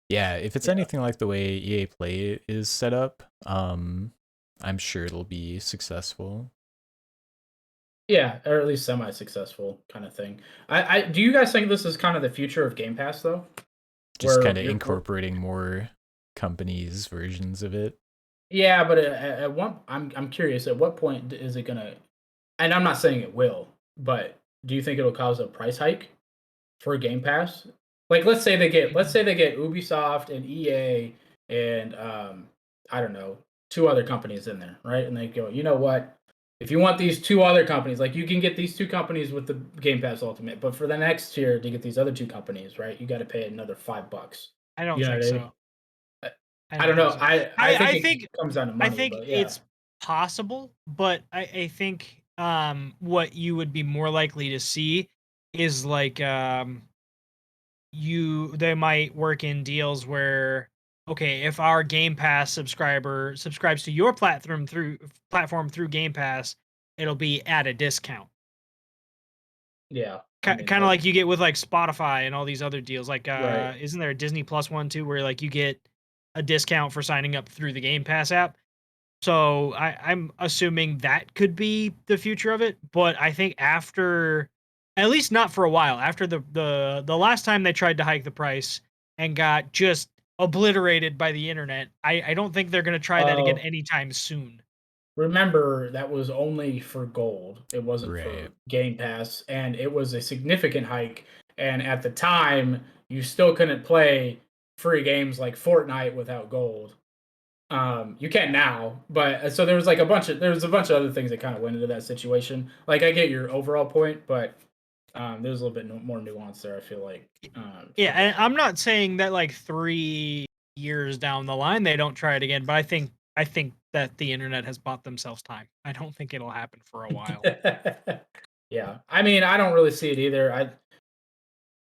Yeah, if it's anything like the way EA Play is set up, I'm sure it'll be successful. Yeah, or at least semi-successful kind of thing. I do you guys think this is kind of the future of Game Pass though? Just kind of incorporating more companies' versions of it. Yeah, but at one, I'm curious. At what point is it gonna? And I'm not saying it will, but do you think it'll cause a price hike for Game Pass? Like, let's say they get Ubisoft and EA and I don't know, 2 other companies in there, right? And they go, you know what? If you want these 2 other companies, like you can get these 2 companies with the Game Pass Ultimate, but for the next tier to get these other 2 companies, right? You got to pay another $5. I don't think so. I don't know. So. I think it comes down to money. I think but yeah. it's possible, but I think what you would be more likely to see is like they might work in deals where, okay, if our Game Pass subscriber subscribes to your platform through Game Pass, it'll be at a discount. Yeah. Kind of like you get with like Spotify and all these other deals. Like, Right. isn't there a Disney Plus one too, where like you get a discount for signing up through the Game Pass app? So I'm assuming that could be the future of it. But I think after, at least not for a while, after the last time they tried to hike the price and got just obliterated by the internet, I don't think they're gonna try that again anytime soon. Remember, that was only for gold. It wasn't for Game Pass, and it was a significant hike. And at the time, you still couldn't play free games like Fortnite without gold. You can now, but so there was a bunch of other things that kind of went into that situation. Like I get your overall point, but there's a little bit more nuance there. I feel like. Yeah, and I'm not saying that like 3 years down the line they don't try it again, but I think that the internet has bought themselves time. I don't think it'll happen for a while. Yeah, I mean, I don't really see it either.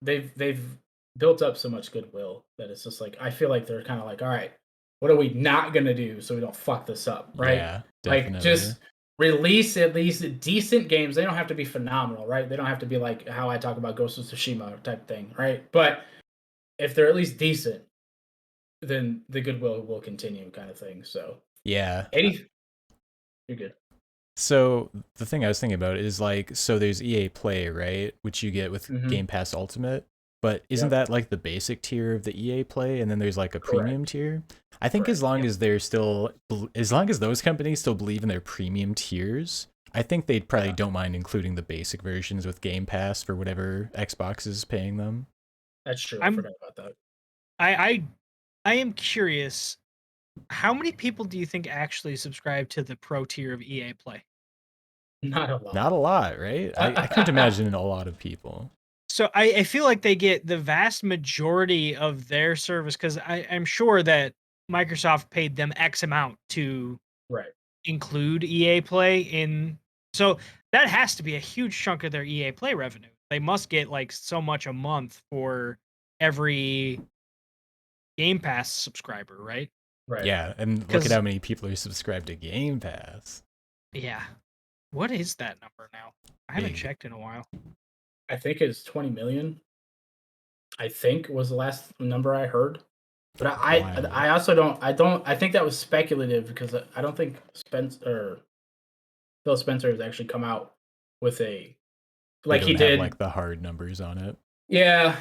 They've built up so much goodwill that it's just like I feel like they're kind of like, all right, what are we not gonna do so we don't fuck this up, right? Yeah, definitely. Like just release at least decent games. They don't have to be phenomenal, right? They don't have to be like how I talk about Ghost of Tsushima type thing, right? But if they're at least decent, then the goodwill will continue, kind of thing. So yeah, 80. You're good. So the thing I was thinking about is like, so there's EA Play, right, which you get with Game Pass Ultimate, but isn't that like the basic tier of the EA Play, and then there's like a premium tier? I think as long as they're still, as long as those companies still believe in their premium tiers, I think they probably don't mind including the basic versions with Game Pass for whatever Xbox is paying them. That's true. I forgot about that. I am curious. How many people do you think actually subscribe to the pro tier of EA Play? Not a lot. Not a lot, right? I couldn't imagine a lot of people. So I feel like they get the vast majority of their service because I'm sure that Microsoft paid them X amount to include EA Play in. So that has to be a huge chunk of their EA Play revenue. They must get like so much a month for every Game Pass subscriber, right? Right. Yeah, and look at how many people are subscribed to Game Pass. Yeah. What is that number now? I haven't checked in a while. I think it's 20 million. I think was the last number I heard. But I also don't I think that was speculative because I don't think Phil Spencer has actually come out with a like he did like the hard numbers on it. Yeah.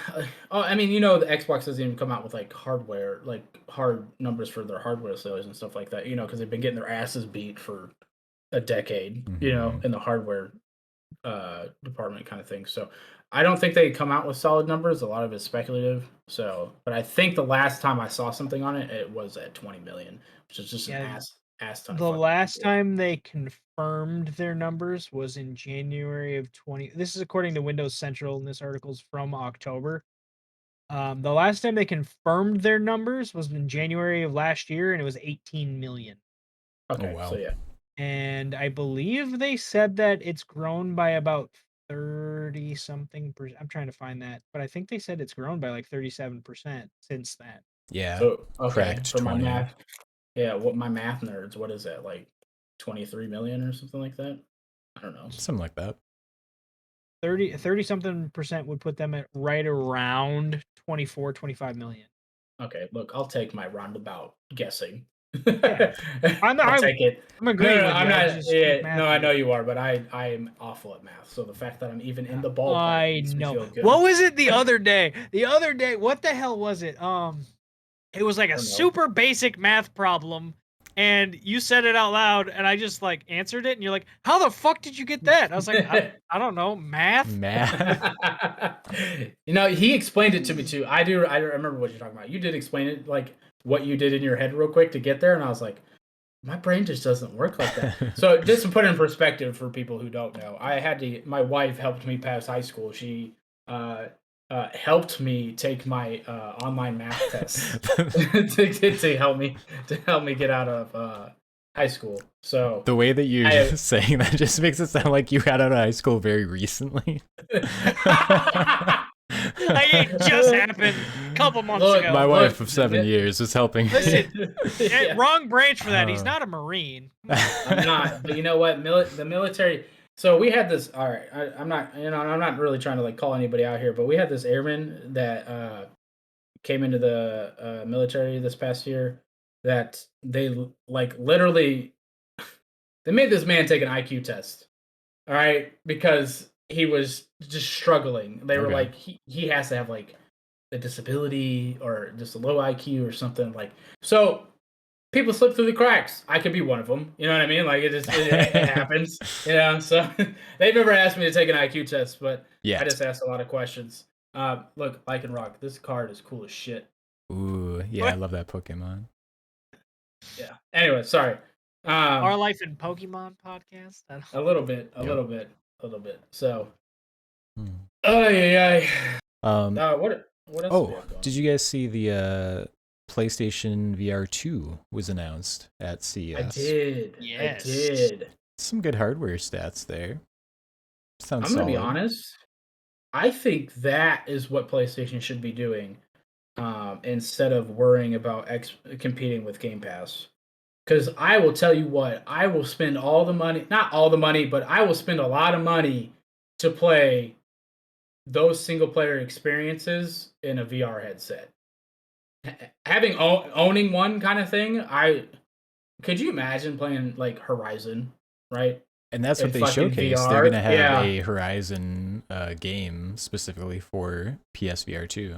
I mean, you know, the Xbox doesn't even come out with like hardware, like hard numbers for their hardware sales and stuff like that, you know, because they've been getting their asses beat for a decade, you know, in the hardware department kind of thing. So I don't think they come out with solid numbers. A lot of it's speculative. So, but I think the last time I saw something on it, it was at 20 million, which is just an ass ton. The last time they confirmed their numbers was in January of 20. This is according to Windows Central, and this article's from October. The last time they confirmed their numbers was in January of last year, and it was 18 million. Okay, so yeah. And I believe they said that it's grown by about 30 something percent. I'm trying to find that, but I think they said it's grown by like 37% since then. Yeah. So, okay. Cracked For 20. my math, my math nerds, what is that, like 23 million or something like that? I don't know. Something like that. 30 something% would put them at right around 24, 25 million. Okay, look, I'll take my roundabout guessing. Yeah. I'll take it. I'm agreeing with you. I'm not. Yeah, no, I know weird. you are, but I am awful at math. So the fact that I'm even in the ballpark I makes me know. feel good. What was it the other day? What the hell was it? It was like a super basic math problem, and you said it out loud, and I just like answered it, and you're like, "How the fuck did you get that?" I was like, "I don't know, math." You know, he explained it to me too. I remember what you're talking about. You did explain it, like what you did in your head, real quick to get there, and I was like, my brain just doesn't work like that. So just to put it in perspective for people who don't know, my wife helped me pass high school. She helped me take my online math test to help me get out of high school. So the way that you're saying that just makes it sound like you got out of high school very recently. It just happened a couple months ago. My wife of 7 years was helping. Listen, wrong branch for that. He's not a Marine. I'm not, but you know what? The military. So we had this. All right, I'm not. I'm not really trying to like call anybody out here, but we had this airman that came into the military this past year. That they like literally, they made this man take an IQ test. All right, because he was just struggling. They were like, he has to have like a disability or just a low IQ or something like. So people slip through the cracks. I could be one of them. You know what I mean? Like it happens. You know. So they've never asked me to take an IQ test, but I just asked a lot of questions. Look, I can rock. This card is cool as shit. Ooh, yeah, what? I love that Pokemon. Yeah. Anyway, sorry. Our Life in Pokemon podcast. A little bit. So. What else? Did you guys see the PlayStation VR 2 was announced at CES? I did. Yes. I did. Some good hardware stats there. Sounds I'm gonna be honest. I think that is what PlayStation should be doing, instead of worrying about competing with Game Pass. Because I will tell you what, I will spend all the money, not all the money, but I will spend a lot of money to play those single player experiences in a VR headset. Owning one kind of thing, could you imagine playing like Horizon, right? And that's what they showcased. VR. They're gonna have a Horizon game specifically for PSVR 2.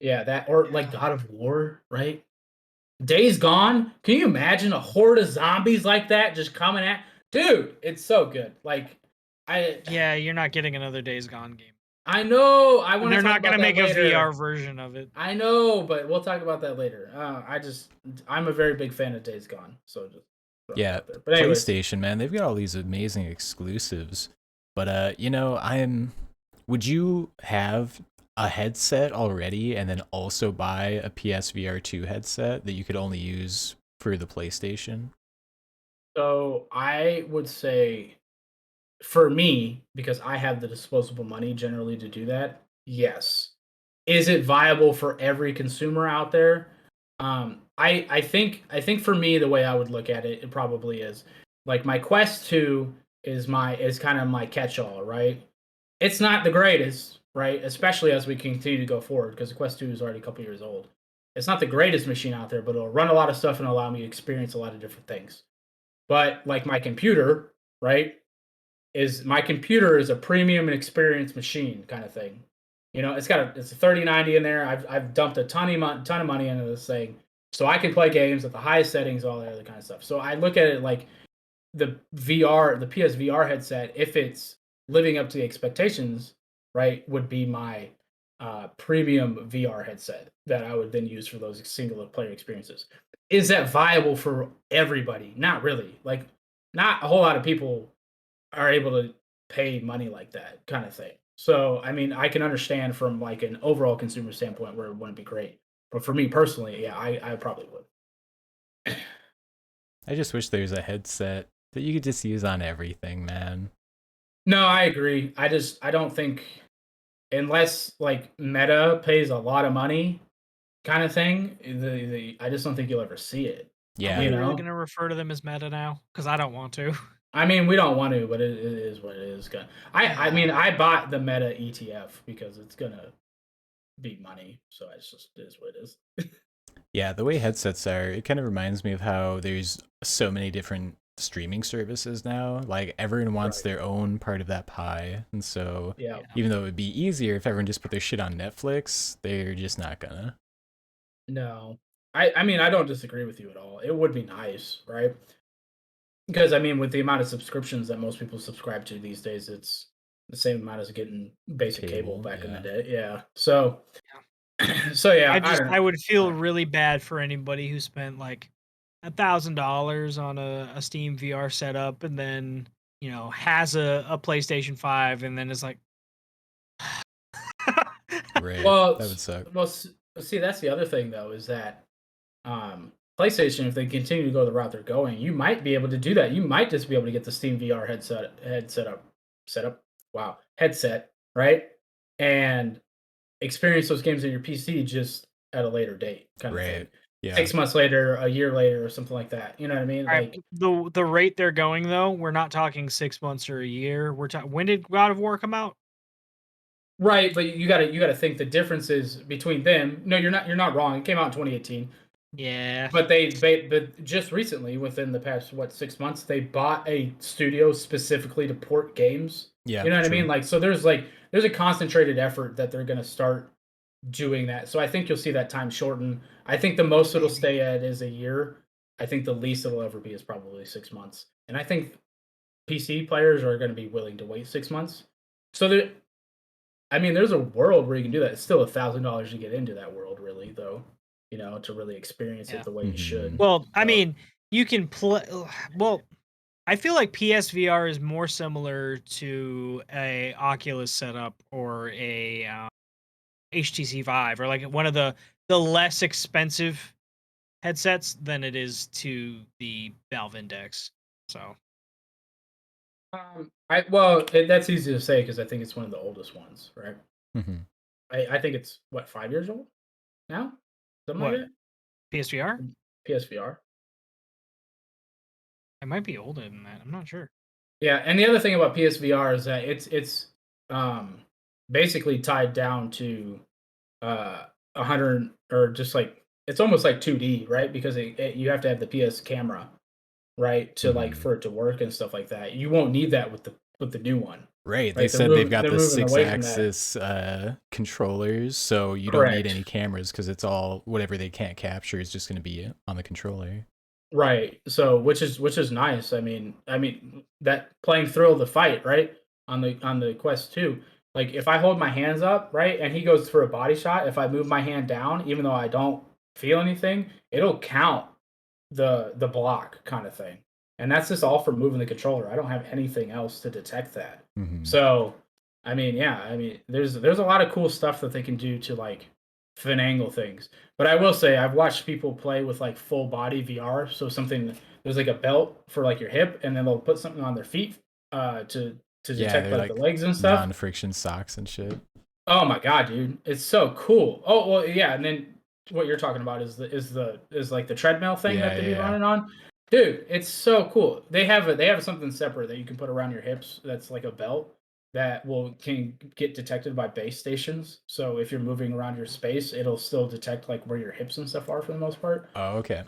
Yeah, that, or like God of War, right? Days Gone. Can you imagine a horde of zombies like that just coming at? Dude, it's so good. Like, yeah, you're not getting another Days Gone game. I know. They're not gonna make a VR version of it. I know, but we'll talk about that later. I'm a very big fan of Days Gone, so just yeah. But anyways. PlayStation, man, they've got all these amazing exclusives. But would you have a headset already and then also buy a PSVR 2 headset that you could only use for the PlayStation? So I would say, for me, because I have the disposable money generally to do that, yes. Is it viable for every consumer out there? I think for me, the way I would look at it, it probably is. Like my Quest 2 is kind of my catch-all, right? It's not the greatest, right? Especially as we continue to go forward, because the Quest 2 is already a couple years old. It's not the greatest machine out there, but it'll run a lot of stuff and allow me to experience a lot of different things. But like my computer, right? My computer is a premium and experience machine kind of thing. You know, it's a 3090 in there. I've dumped a ton of money into this thing, so I can play games at the highest settings, all that other kind of stuff. So I look at it like the PSVR headset, if it's living up to the expectations, right, would be my premium VR headset that I would then use for those single player experiences. Is that viable for everybody? Not really. Like, not a whole lot of people are able to pay money like that kind of thing. So, I mean, I can understand from like an overall consumer standpoint where it wouldn't be great. But for me personally, yeah, I probably would. I just wish there was a headset that you could just use on everything, man. No, I agree. I don't think, unless like Meta pays a lot of money kind of thing, I just don't think you'll ever see it. Yeah. Are we really going to refer to them as Meta now? Because I don't want to. I mean, we don't want to, but it is what it is. I mean, I bought the Meta ETF because it's gonna be money, so it's just it is what it is. Yeah, the way headsets are, it kind of reminds me of how there's so many different streaming services now. Like everyone wants their own part of that pie, and so even though it would be easier if everyone just put their shit on Netflix, they're just not gonna. No, I mean, I don't disagree with you at all. It would be nice, right? Because I mean, with the amount of subscriptions that most people subscribe to these days, it's the same amount as getting basic cable back in the day. Yeah. So, so yeah, I would feel really bad for anybody who spent like $1,000 on a Steam VR setup and then has a PlayStation 5 and then is like, right. Well, that would suck. Well, see, that's the other thing though, is that PlayStation, if they continue to go the route they're going, you might be able to do that. You might just be able to get the Steam VR headset, right? And experience those games on your PC just at a later date, kind of thing. Yeah. 6 months later, a year later, or something like that. You know what I mean? Right. Like the rate they're going though, we're not talking 6 months or a year. We're talking, when did God of War come out? Right, but you gotta think the differences between them. No, you're not wrong. It came out in 2018. Yeah. But but just recently, within the past 6 months, they bought a studio specifically to port games. Yeah, you know what I mean. Like, so there's a concentrated effort that they're gonna start doing that. So I think you'll see that time shorten. I think the most it'll stay at is a year. I think the least it'll ever be is probably 6 months. And I think PC players are going to be willing to wait 6 months. So there, I mean, there's a world where you can do that. It's still $1,000 to get into that world, really, though. To really experience it the way you should. Well, I mean, you can play. Well, I feel like PSVR is more similar to a Oculus setup or a HTC Vive, or like one of the less expensive headsets than it is to the Valve Index. So, that's easy to say because I think it's one of the oldest ones, right? Mm-hmm. I think it's 5 years old now, something like that. PSVR? PSVR. It might be older than that. I'm not sure. Yeah, and the other thing about PSVR is that it's basically tied down to 100, or just like it's almost like 2D, right? Because you have to have the PS camera, right, to like for it to work and stuff like that. You won't need that with the new one. Right. They said they've got the 6-axis controllers, so you don't need any cameras because it's all whatever they can't capture is just going to be on the controller. Right. So which is nice. I mean that playing Thrill of the Fight, right? On the Quest 2. Like if I hold my hands up, right, and he goes for a body shot, if I move my hand down, even though I don't feel anything, it'll count the block kind of thing. And that's just all for moving the controller. I don't have anything else to detect that. Mm-hmm. So, I mean, there's a lot of cool stuff that they can do to like finagle things. But I will say I've watched people play with like full body VR. So there's like a belt for like your hip, and then they'll put something on their feet to detect like the legs and stuff. Non-friction socks and shit. Oh my god, dude, it's so cool. Oh well, yeah, and then what you're talking about is like the treadmill thing that they be running on. Dude, it's so cool. They have something separate that you can put around your hips that's like a belt that can get detected by base stations. So if you're moving around your space, it'll still detect like where your hips and stuff are for the most part. Oh, okay.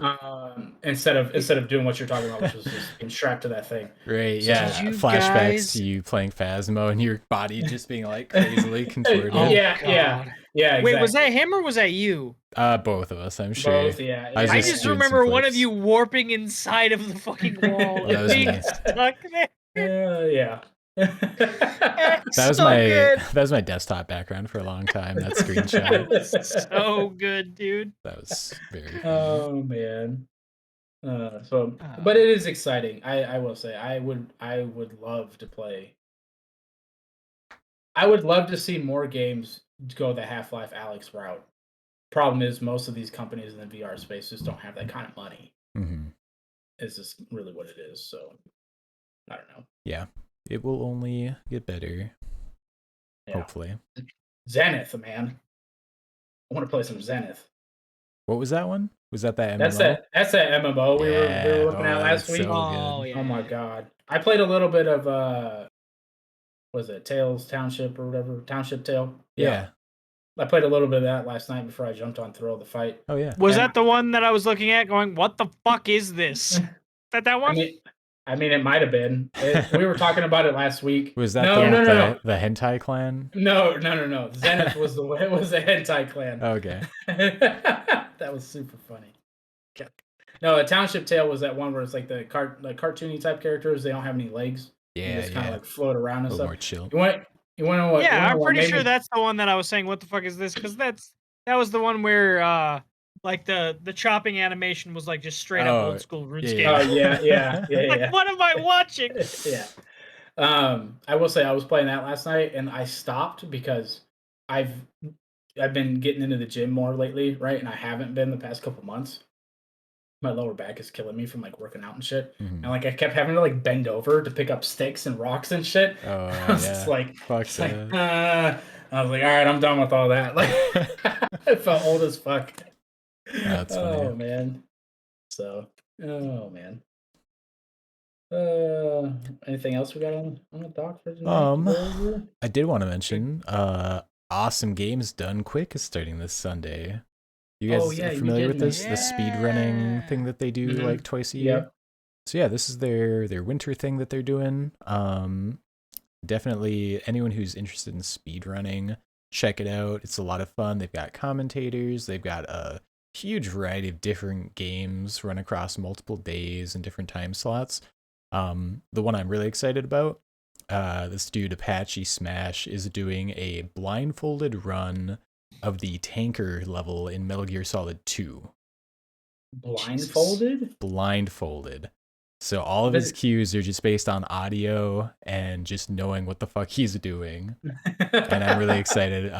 Instead of doing what you're talking about, which is just being strapped to that thing. Right. So yeah. Flashbacks to you playing Phasmo and your body just being like crazily contorted. Yeah. Exactly. Wait, was that him or was that you? Both of us, I'm sure. Both, yeah. I just remember one of you warping inside of the fucking wall and being stuck there. Yeah. that was my desktop background for a long time. That screenshot. So good, dude. That was very funny. Oh man. But it is exciting. I will say I would love to play. I would love to see more games go the Half-Life Alyx route. Problem is, most of these companies in the VR space just don't have that kind of money. Mm-hmm. It's just really what it is. So I don't know. Yeah. It will only get better. Yeah. Hopefully. Zenith, man. I want to play some Zenith. What was that one? Was that MMO? That's that MMO we were looking at last week. So yeah. Oh my god. I played a little bit of was it Tales Township or whatever? Township Tale? Yeah. I played a little bit of that last night before I jumped on Thrill the Fight. Oh yeah. Was that the one that I was looking at going, what the fuck is this? Is that one? I mean, it might have been. We were talking about it last week. Was that the hentai clan? No. Zenith was the hentai clan. Okay. That was super funny. No, a Township Tale was that one where it's like the cartoony type characters. They don't have any legs. Yeah, they just kind of like float around and stuff. More chill. You want to know what? Yeah, I'm pretty sure that's the one that I was saying. What the fuck is this? Because that was the one where like the chopping animation was like just straight up old school RuneScape. Oh yeah. Like, what am I watching? Yeah. I will say I was playing that last night and I stopped because I've been getting into the gym more lately, right? And I haven't been the past couple months. My lower back is killing me from like working out and shit. And like I kept having to like bend over to pick up sticks and rocks and shit. Oh, I was just like, I was like, all right, I'm done with all that. Like I felt old as fuck. That's funny. Oh man. So anything else we got on the dock for tonight? I did want to mention Awesome Games Done Quick is starting this Sunday. You guys are familiar with this? The speed running thing that they do like twice a year. So yeah, this is their winter thing that they're doing. Definitely anyone who's interested in speed running, check it out. It's a lot of fun. They've got commentators. They've got a huge variety of different games run across multiple days and different time slots. The one I'm really excited about, this dude Apache Smash is doing a blindfolded run of the tanker level in Metal Gear Solid 2. Blindfolded? Jesus. Blindfolded. So all of his cues are just based on audio and just knowing what the fuck he's doing. And I'm really excited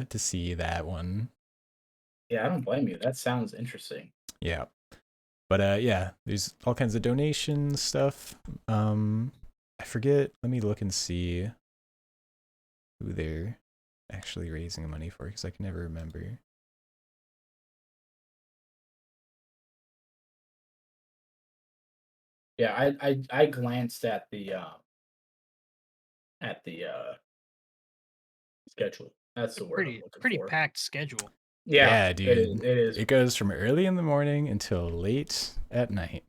to see that one. Yeah, I don't blame you. That sounds interesting. Yeah. But yeah, there's all kinds of donation stuff. I forget. Let me look and see who they're actually raising money for, because I can never remember. Yeah, I glanced at the schedule. That's the word I'm looking pretty for. packed schedule. Yeah, dude. It is. It goes from early in the morning until late at night.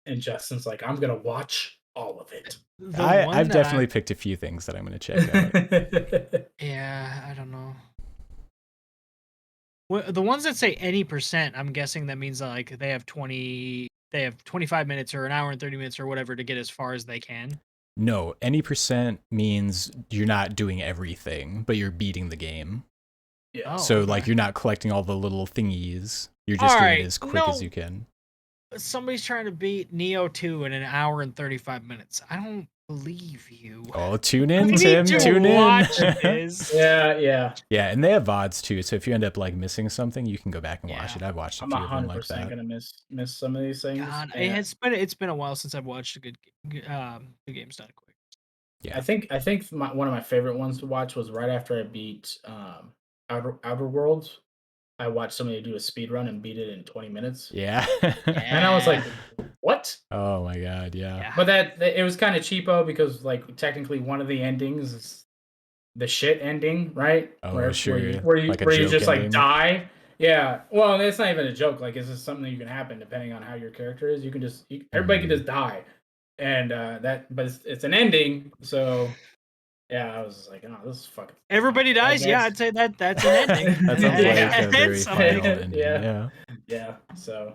And Justin's like, I'm gonna watch all of it. I've definitely picked a few things that I'm gonna check out. Yeah, I don't know. Well, the ones that say any percent, I'm guessing that means like they have 25 minutes or an hour and 30 minutes or whatever to get as far as they can. No, any percent means you're not doing everything, but you're beating the game. Yeah. So like you're not collecting all the little thingies. You're just doing it as quick as you can. Somebody's trying to beat Neo 2 in an hour and 35 minutes. I don't believe you. Oh, tune in, Tim. Tune in. Watch this. Yeah. Yeah, and they have VODs too. So if you end up like missing something, you can go back and watch it. I've watched a few of them like that. I'm 100% gonna miss some of these things. God, it's been a while since I've watched a good games done quick. Yeah, I think one of my favorite ones to watch was right after I beat Outer Worlds. I watched somebody do a speed run and beat it in 20 minutes. Yeah. And I was like, what? Oh my god, yeah. But that it was kind of cheapo because like technically one of the endings is the shit ending, right? Oh, sure. Where you just like die. Yeah. Well, it's not even a joke. Like it's just something that can happen depending on how your character is. You can just everybody can just die. And but it's an ending, so yeah, I was just like, oh, this is fucking. Everybody dies. Yeah, I'd say that's an ending. That sounds like a very final ending. Yeah. So.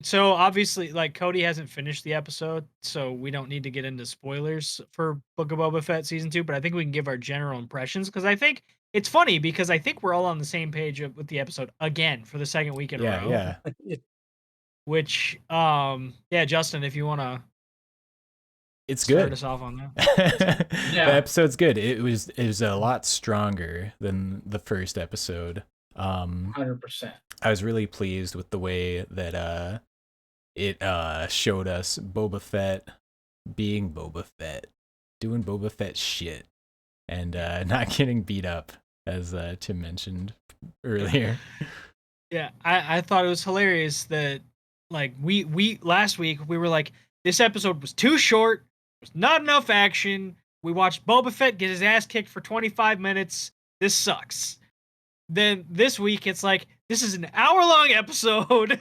So obviously, like Cody hasn't finished the episode, so we don't need to get into spoilers for Book of Boba Fett season 2. But I think we can give our general impressions because I think it's funny because I think we're all on the same page with the episode again for the second week in a row. Yeah. Which, Justin, if you want to. It's good. Start us off on that. The episode's good. It was a lot stronger than the first episode. 100%. I was really pleased with the way that it showed us Boba Fett being Boba Fett, doing Boba Fett shit, and not getting beat up, as Tim mentioned earlier. Yeah, I thought it was hilarious that like we last week we were like, This episode was too short. There was not enough action. We watched Boba Fett get his ass kicked for 25 minutes. This sucks. Then this week, it's like, this is an hour-long episode.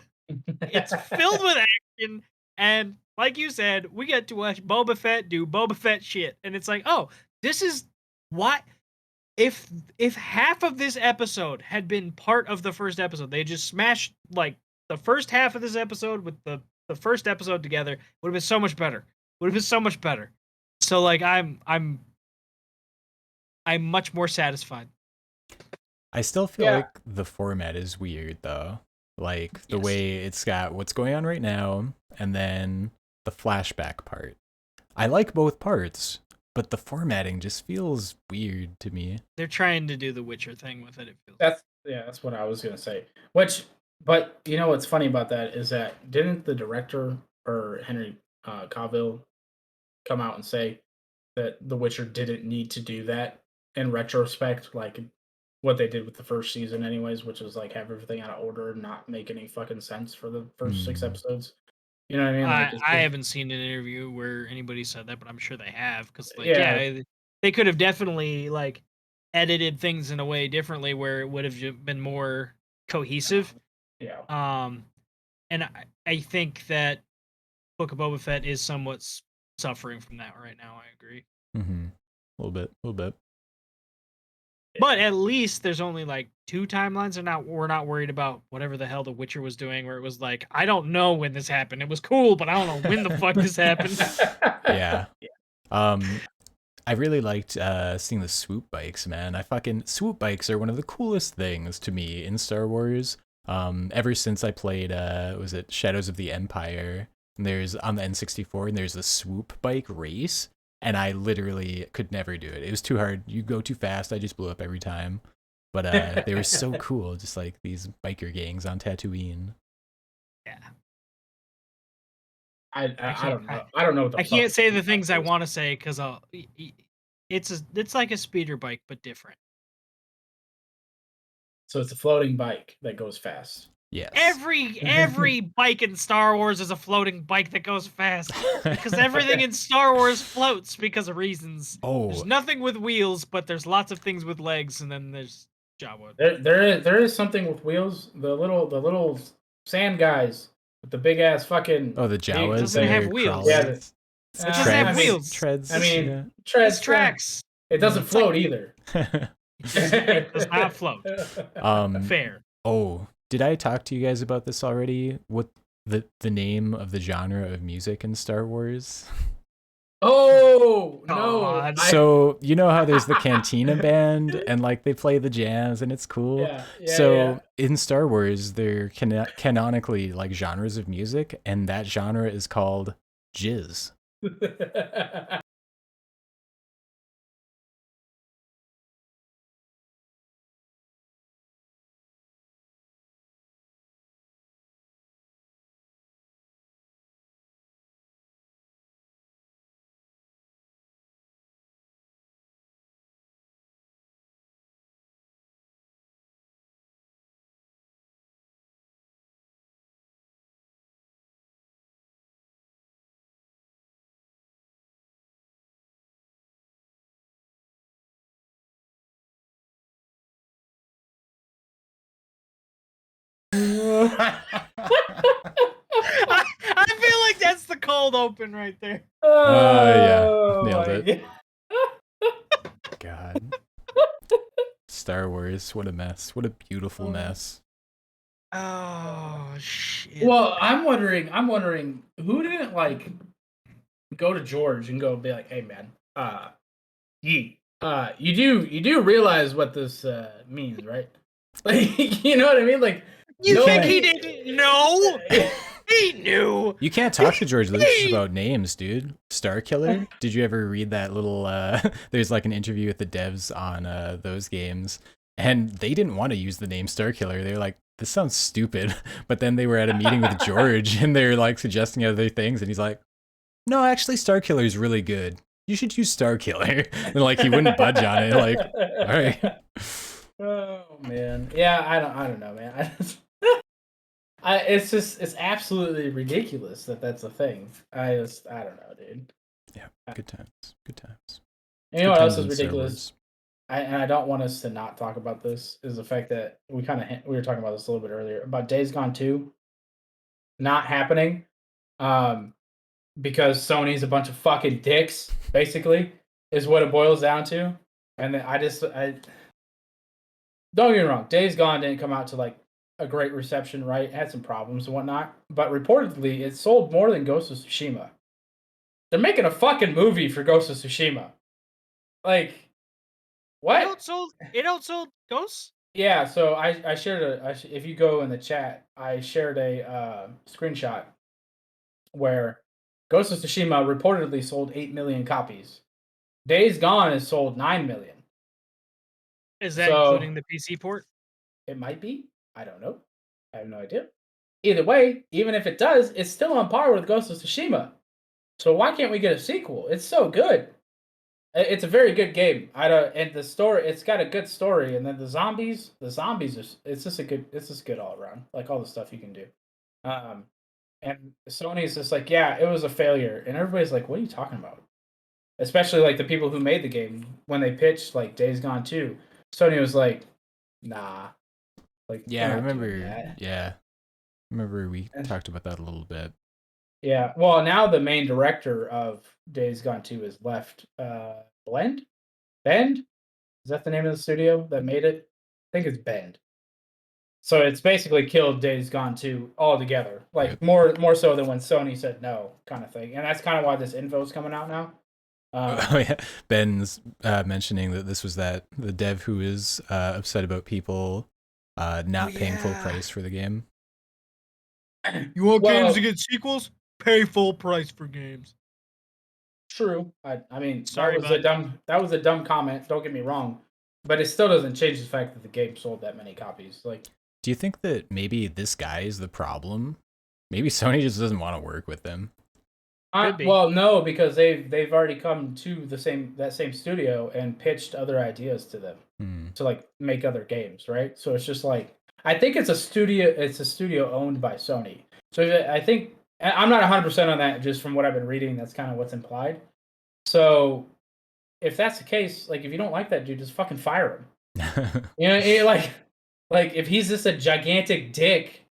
It's filled with action. And like you said, we get to watch Boba Fett do Boba Fett shit. And it's like, oh, this is what... If half of this episode had been part of the first episode, they just smashed like the first half of this episode with the first episode together, would have been so much better. Would have been so much better. So like I'm much more satisfied. I still feel like the format is weird though. Like the way it's got what's going on right now and then the flashback part. I like both parts, but the formatting just feels weird to me. They're trying to do the Witcher thing with it. It feels. That's what I was gonna say. But you know what's funny about that is that didn't the director or Henry Cavill come out and say that The Witcher didn't need to do that in retrospect, like what they did with the first season, anyways, which was like have everything out of order and not make any fucking sense for the first 6 episodes. You know what I mean? Like, I haven't seen an interview where anybody said that, but I'm sure they have. Because, like, they could have definitely, like, edited things in a way differently where it would have been more cohesive. Yeah. And I think that Book of Boba Fett is somewhat suffering from that right now. I agree. Mm-hmm. A little bit. But at least there's only like 2 timelines, and we're not worried about whatever the hell The Witcher was doing, where it was like, I don't know when this happened. It was cool, but I don't know when the fuck this happened. Yeah. I really liked seeing the swoop bikes, man. Swoop bikes are one of the coolest things to me in Star Wars. Ever since I played was it Shadows of the Empire, and there's on the N64 and there's the swoop bike race. And I literally could never do it. It was too hard. You go too fast. I just blew up every time. But they were so cool, just like these biker gangs on Tatooine. Yeah. I don't know. I don't know. What the I can't say the things I want to say because it's like a speeder bike but different. So it's a floating bike that goes fast. Yes. Every bike in Star Wars is a floating bike that goes fast because everything in Star Wars floats because of reasons. Oh, there's nothing with wheels, but there's lots of things with legs, and then there's Jawa. There is something with wheels. The little sand guys with the big ass fucking. Oh, the Jawas. Doesn't have wheels. Yeah, it doesn't have wheels. Treads. I mean, treads. Tracks. It doesn't float either. It does not float. Fair. Oh. Did I talk to you guys about this already? What the name of the genre of music in Star Wars? Oh no! So you know how there's the Cantina band and like they play the jazz and it's cool. In Star Wars, they're canonically like genres of music, and that genre is called jizz. I feel like that's the cold open right there. Yeah, nailed it. God. Star Wars, what a mess. What a beautiful mess. Oh shit. Well, I'm wondering who didn't like go to George and go be like, hey man, you do realize what this means, right? Like, you know what I mean? Like, you think he didn't know? He knew. You can't talk to George Lucas about names, dude. Starkiller? Did you ever read that little there's like an interview with the devs on those games, and they didn't want to use the name Starkiller. They were like, this sounds stupid. But then they were at a meeting with George and they're like suggesting other things, and he's like, no, actually Starkiller is really good. You should use Starkiller. And like he wouldn't budge on it. Like, all right. Oh man. Yeah, I don't know, man. It's absolutely ridiculous that that's a thing. I don't know, dude. Yeah, good times. Good times. You know what else is ridiculous? I don't want us to not talk about this, is the fact that we were talking about this a little bit earlier about Days Gone 2 not happening, because Sony's a bunch of fucking dicks, basically, is what it boils down to. And then I don't get me wrong, Days Gone didn't come out to like a great reception, right? It had some problems and whatnot, but reportedly it sold more than Ghost of Tsushima. They're making a fucking movie for Ghost of Tsushima. Like, what? It outsold Ghosts? Yeah, so I shared if you go in the chat, I shared a screenshot where Ghost of Tsushima reportedly sold 8 million copies. Days Gone has sold 9 million. Is that including the PC port? It might be. I don't know. I have no idea. Either way, even if it does, it's still on par with Ghost of Tsushima. So why can't we get a sequel? It's so good. It's a very good game. And the story, it's got a good story. And then the zombies it's just good all around. Like all the stuff you can do. And Sony's just like, yeah, it was a failure. And everybody's like, what are you talking about? Especially like the people who made the game, when they pitched like Days Gone 2, Sony was like, nah. Like, yeah, I remember. Yeah, I remember we talked about that a little bit. Yeah, well, now the main director of Days Gone 2 is left. Bend? Is that the name of the studio that made it? I think it's Bend. So it's basically killed Days Gone 2 altogether. Like, more so than when Sony said no, kind of thing. And that's kind of why this info is coming out now. Oh yeah, Ben's mentioning that this was the dev who is upset about people not paying full price for the game. You want games to get sequels? Pay full price for games. True. I mean, sorry, that was a dumb comment. Don't get me wrong, but it still doesn't change the fact that the game sold that many copies. Like, do you think that maybe this guy is the problem? Maybe Sony just doesn't want to work with them. Well, no, because they've already come to that same studio and pitched other ideas to them to like make other games, right? So it's just like, I think it's a studio owned by Sony. So I think, I'm not 100% on that, just from what I've been reading, that's kind of what's implied. So if that's the case, like, if you don't like that dude, just fucking fire him. You know, like if he's just a gigantic dick.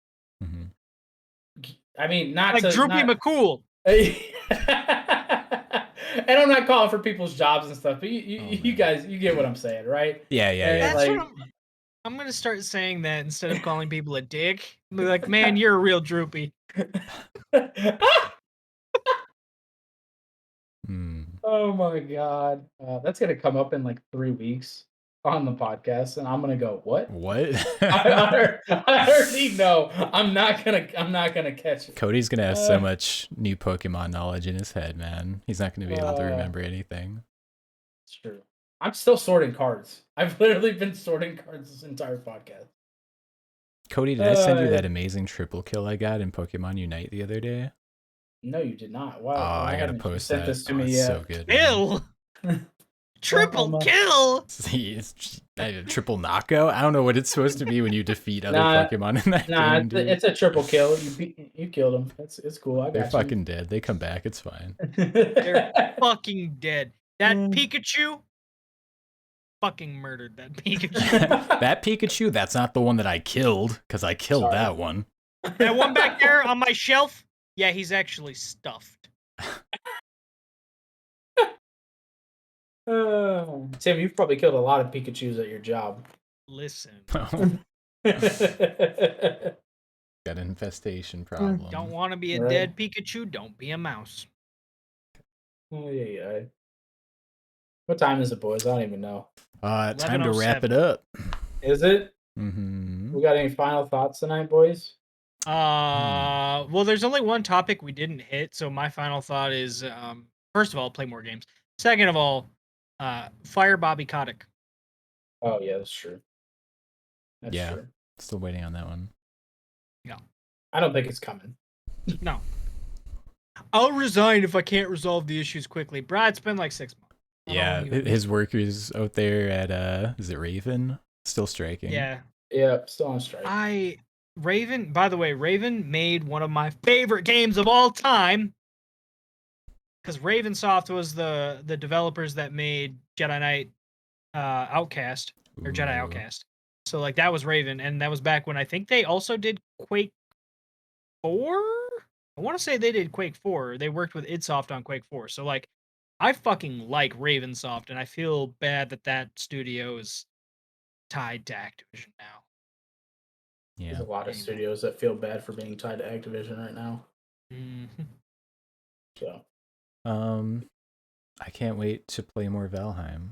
I mean, not like Droopy McCool. And I'm not calling for people's jobs and stuff, but you guys, you get what I'm saying, right? Yeah. That's what I'm gonna start saying that instead of calling people a dick. Be like, man, you're a real Droopy. Oh my god, that's gonna come up in like 3 weeks on the podcast, and I'm gonna go, what? I already know. I'm not gonna catch it. Cody's gonna have so much new Pokemon knowledge in his head, man. He's not gonna be able to remember anything. It's true. I'm still sorting cards. I've literally been sorting cards this entire podcast. Cody, did I send you that amazing triple kill I got in Pokemon Unite the other day? No, you did not. Why? I gotta post that. This to me yet? So good. Kill. Triple kill. See, it's just a triple knockout. I don't know what it's supposed to be when you defeat other Pokemon in that game. Dude. It's a triple kill. You killed them. It's cool. They're fucking dead. They come back. It's fine. They're fucking dead. That Pikachu fucking murdered that Pikachu. That Pikachu, that's not the one that I killed, because I killed that one. That one back there on my shelf, yeah, he's actually stuffed. Tim, you've probably killed a lot of Pikachus at your job. Listen. Got an infestation problem. Don't want to be a dead Pikachu? Don't be a mouse. Oh, yeah. What time is it, boys? I don't even know. Time to wrap it up. Is it? Mm-hmm. We got any final thoughts tonight, boys? Well, there's only one topic we didn't hit, so my final thought is, first of all, play more games. Second of all, fire Bobby Kotick. Oh yeah, that's true. That's true. Still waiting on that one. Yeah. I don't think it's coming. No. I'll resign if I can't resolve the issues quickly. Brad, it's been like 6 months. Yeah, his workers out there at is it Raven? Still striking. Yeah. Yeah, still on strike. Raven, by the way, Raven made one of my favorite games of all time. Because Ravensoft was the developers that made Jedi Knight Outcast, or Jedi Ooh. Outcast. So like that was Raven, and that was back when I think they also did Quake 4. I want to say they did Quake 4. They worked with idsoft on Quake 4. So like I fucking like Ravensoft, and I feel bad that that studio is tied to Activision now. Yeah. There's a lot of studios that feel bad for being tied to Activision right now. Mm-hmm. So, I can't wait to play more Valheim.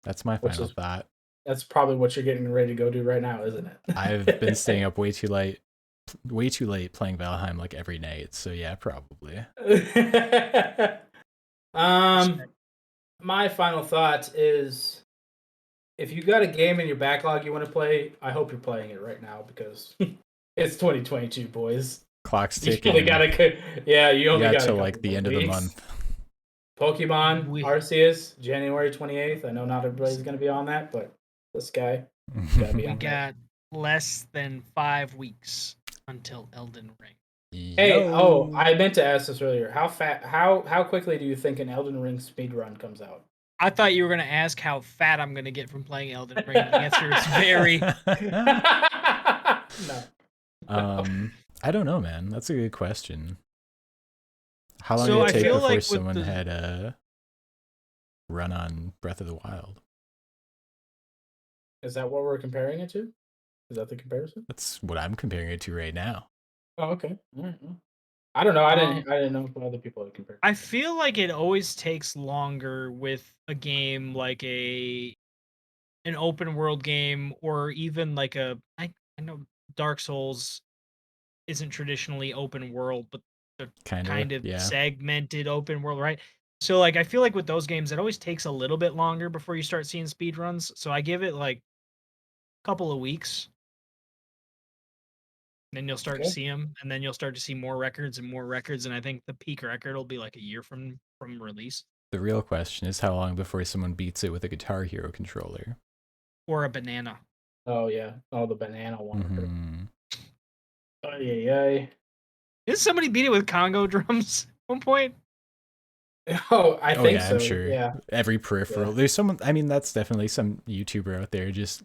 That's my final thought. That's probably what you're getting ready to go do right now, isn't it? I've been staying up way too late playing Valheim like every night. So yeah, probably. My final thought is, if you got a game in your backlog you want to play, I hope you're playing it right now because it's 2022, boys. Clock's ticking. You only got to like the end of the month. Pokemon Arceus, January 28th. I know not everybody's going to be on that, but this guy gotta be on got less than 5 weeks until Elden Ring. Hey, I meant to ask this earlier. How quickly do you think an Elden Ring speedrun comes out? I thought you were going to ask how fat I'm going to get from playing Elden Ring. The answer is very... No. I don't know, man. That's a good question. How long did it take before someone had a run on Breath of the Wild? Is that what we're comparing it to? Is that the comparison? That's what I'm comparing it to right now. Oh, okay. All right. I don't know. I didn't know what other people had compared. I feel like it always takes longer with a game like an open world game, or even like I know Dark Souls isn't traditionally open world, but they're kind of segmented open world, right? So like I feel like with those games, it always takes a little bit longer before you start seeing speed runs. So I give it like a couple of weeks. Then you'll start to see them, and then you'll start to see more records, and I think the peak record will be like a year from release. The real question is how long before someone beats it with a Guitar Hero controller. Or a banana. Oh, yeah. Oh, the banana one. Mm-hmm. Oh, yeah. Did somebody beat it with Congo drums at one point? Oh, I think so. I'm sure. Yeah. Every peripheral. Yeah. There's someone, I mean, that's definitely some YouTuber out there just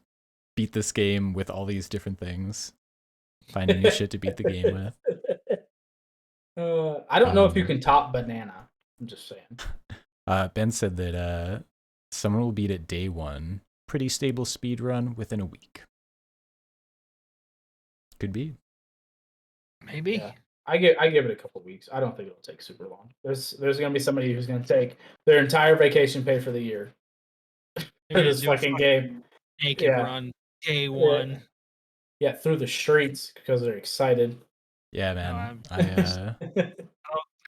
beat this game with all these different things. Finding new shit to beat the game with. I don't know if you can top banana. I'm just saying. Ben said that someone will beat it day one. Pretty stable speed run within a week. Could be. Maybe. Yeah. I give it a couple weeks. I don't think it'll take super long. There's gonna be somebody who's gonna take their entire vacation pay for the year for this fucking game. Naked run day one. Yeah, through the streets because they're excited. Yeah, man. I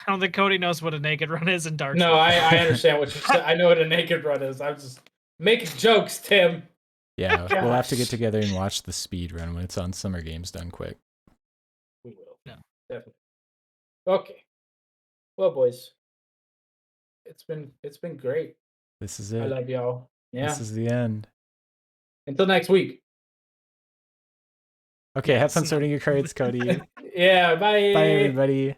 don't think Cody knows what a naked run is in Dark Souls. No, I understand what you're saying. I know what a naked run is. I'm just making jokes, Tim. Yeah, we'll have to get together and watch the speed run when it's on Summer Games Done Quick. We will. No, definitely. Okay. Well, boys, it's been great. This is it. I love y'all. Yeah. This is the end. Until next week. Okay, have fun sorting your cards, Cody. Yeah, bye. Bye, everybody.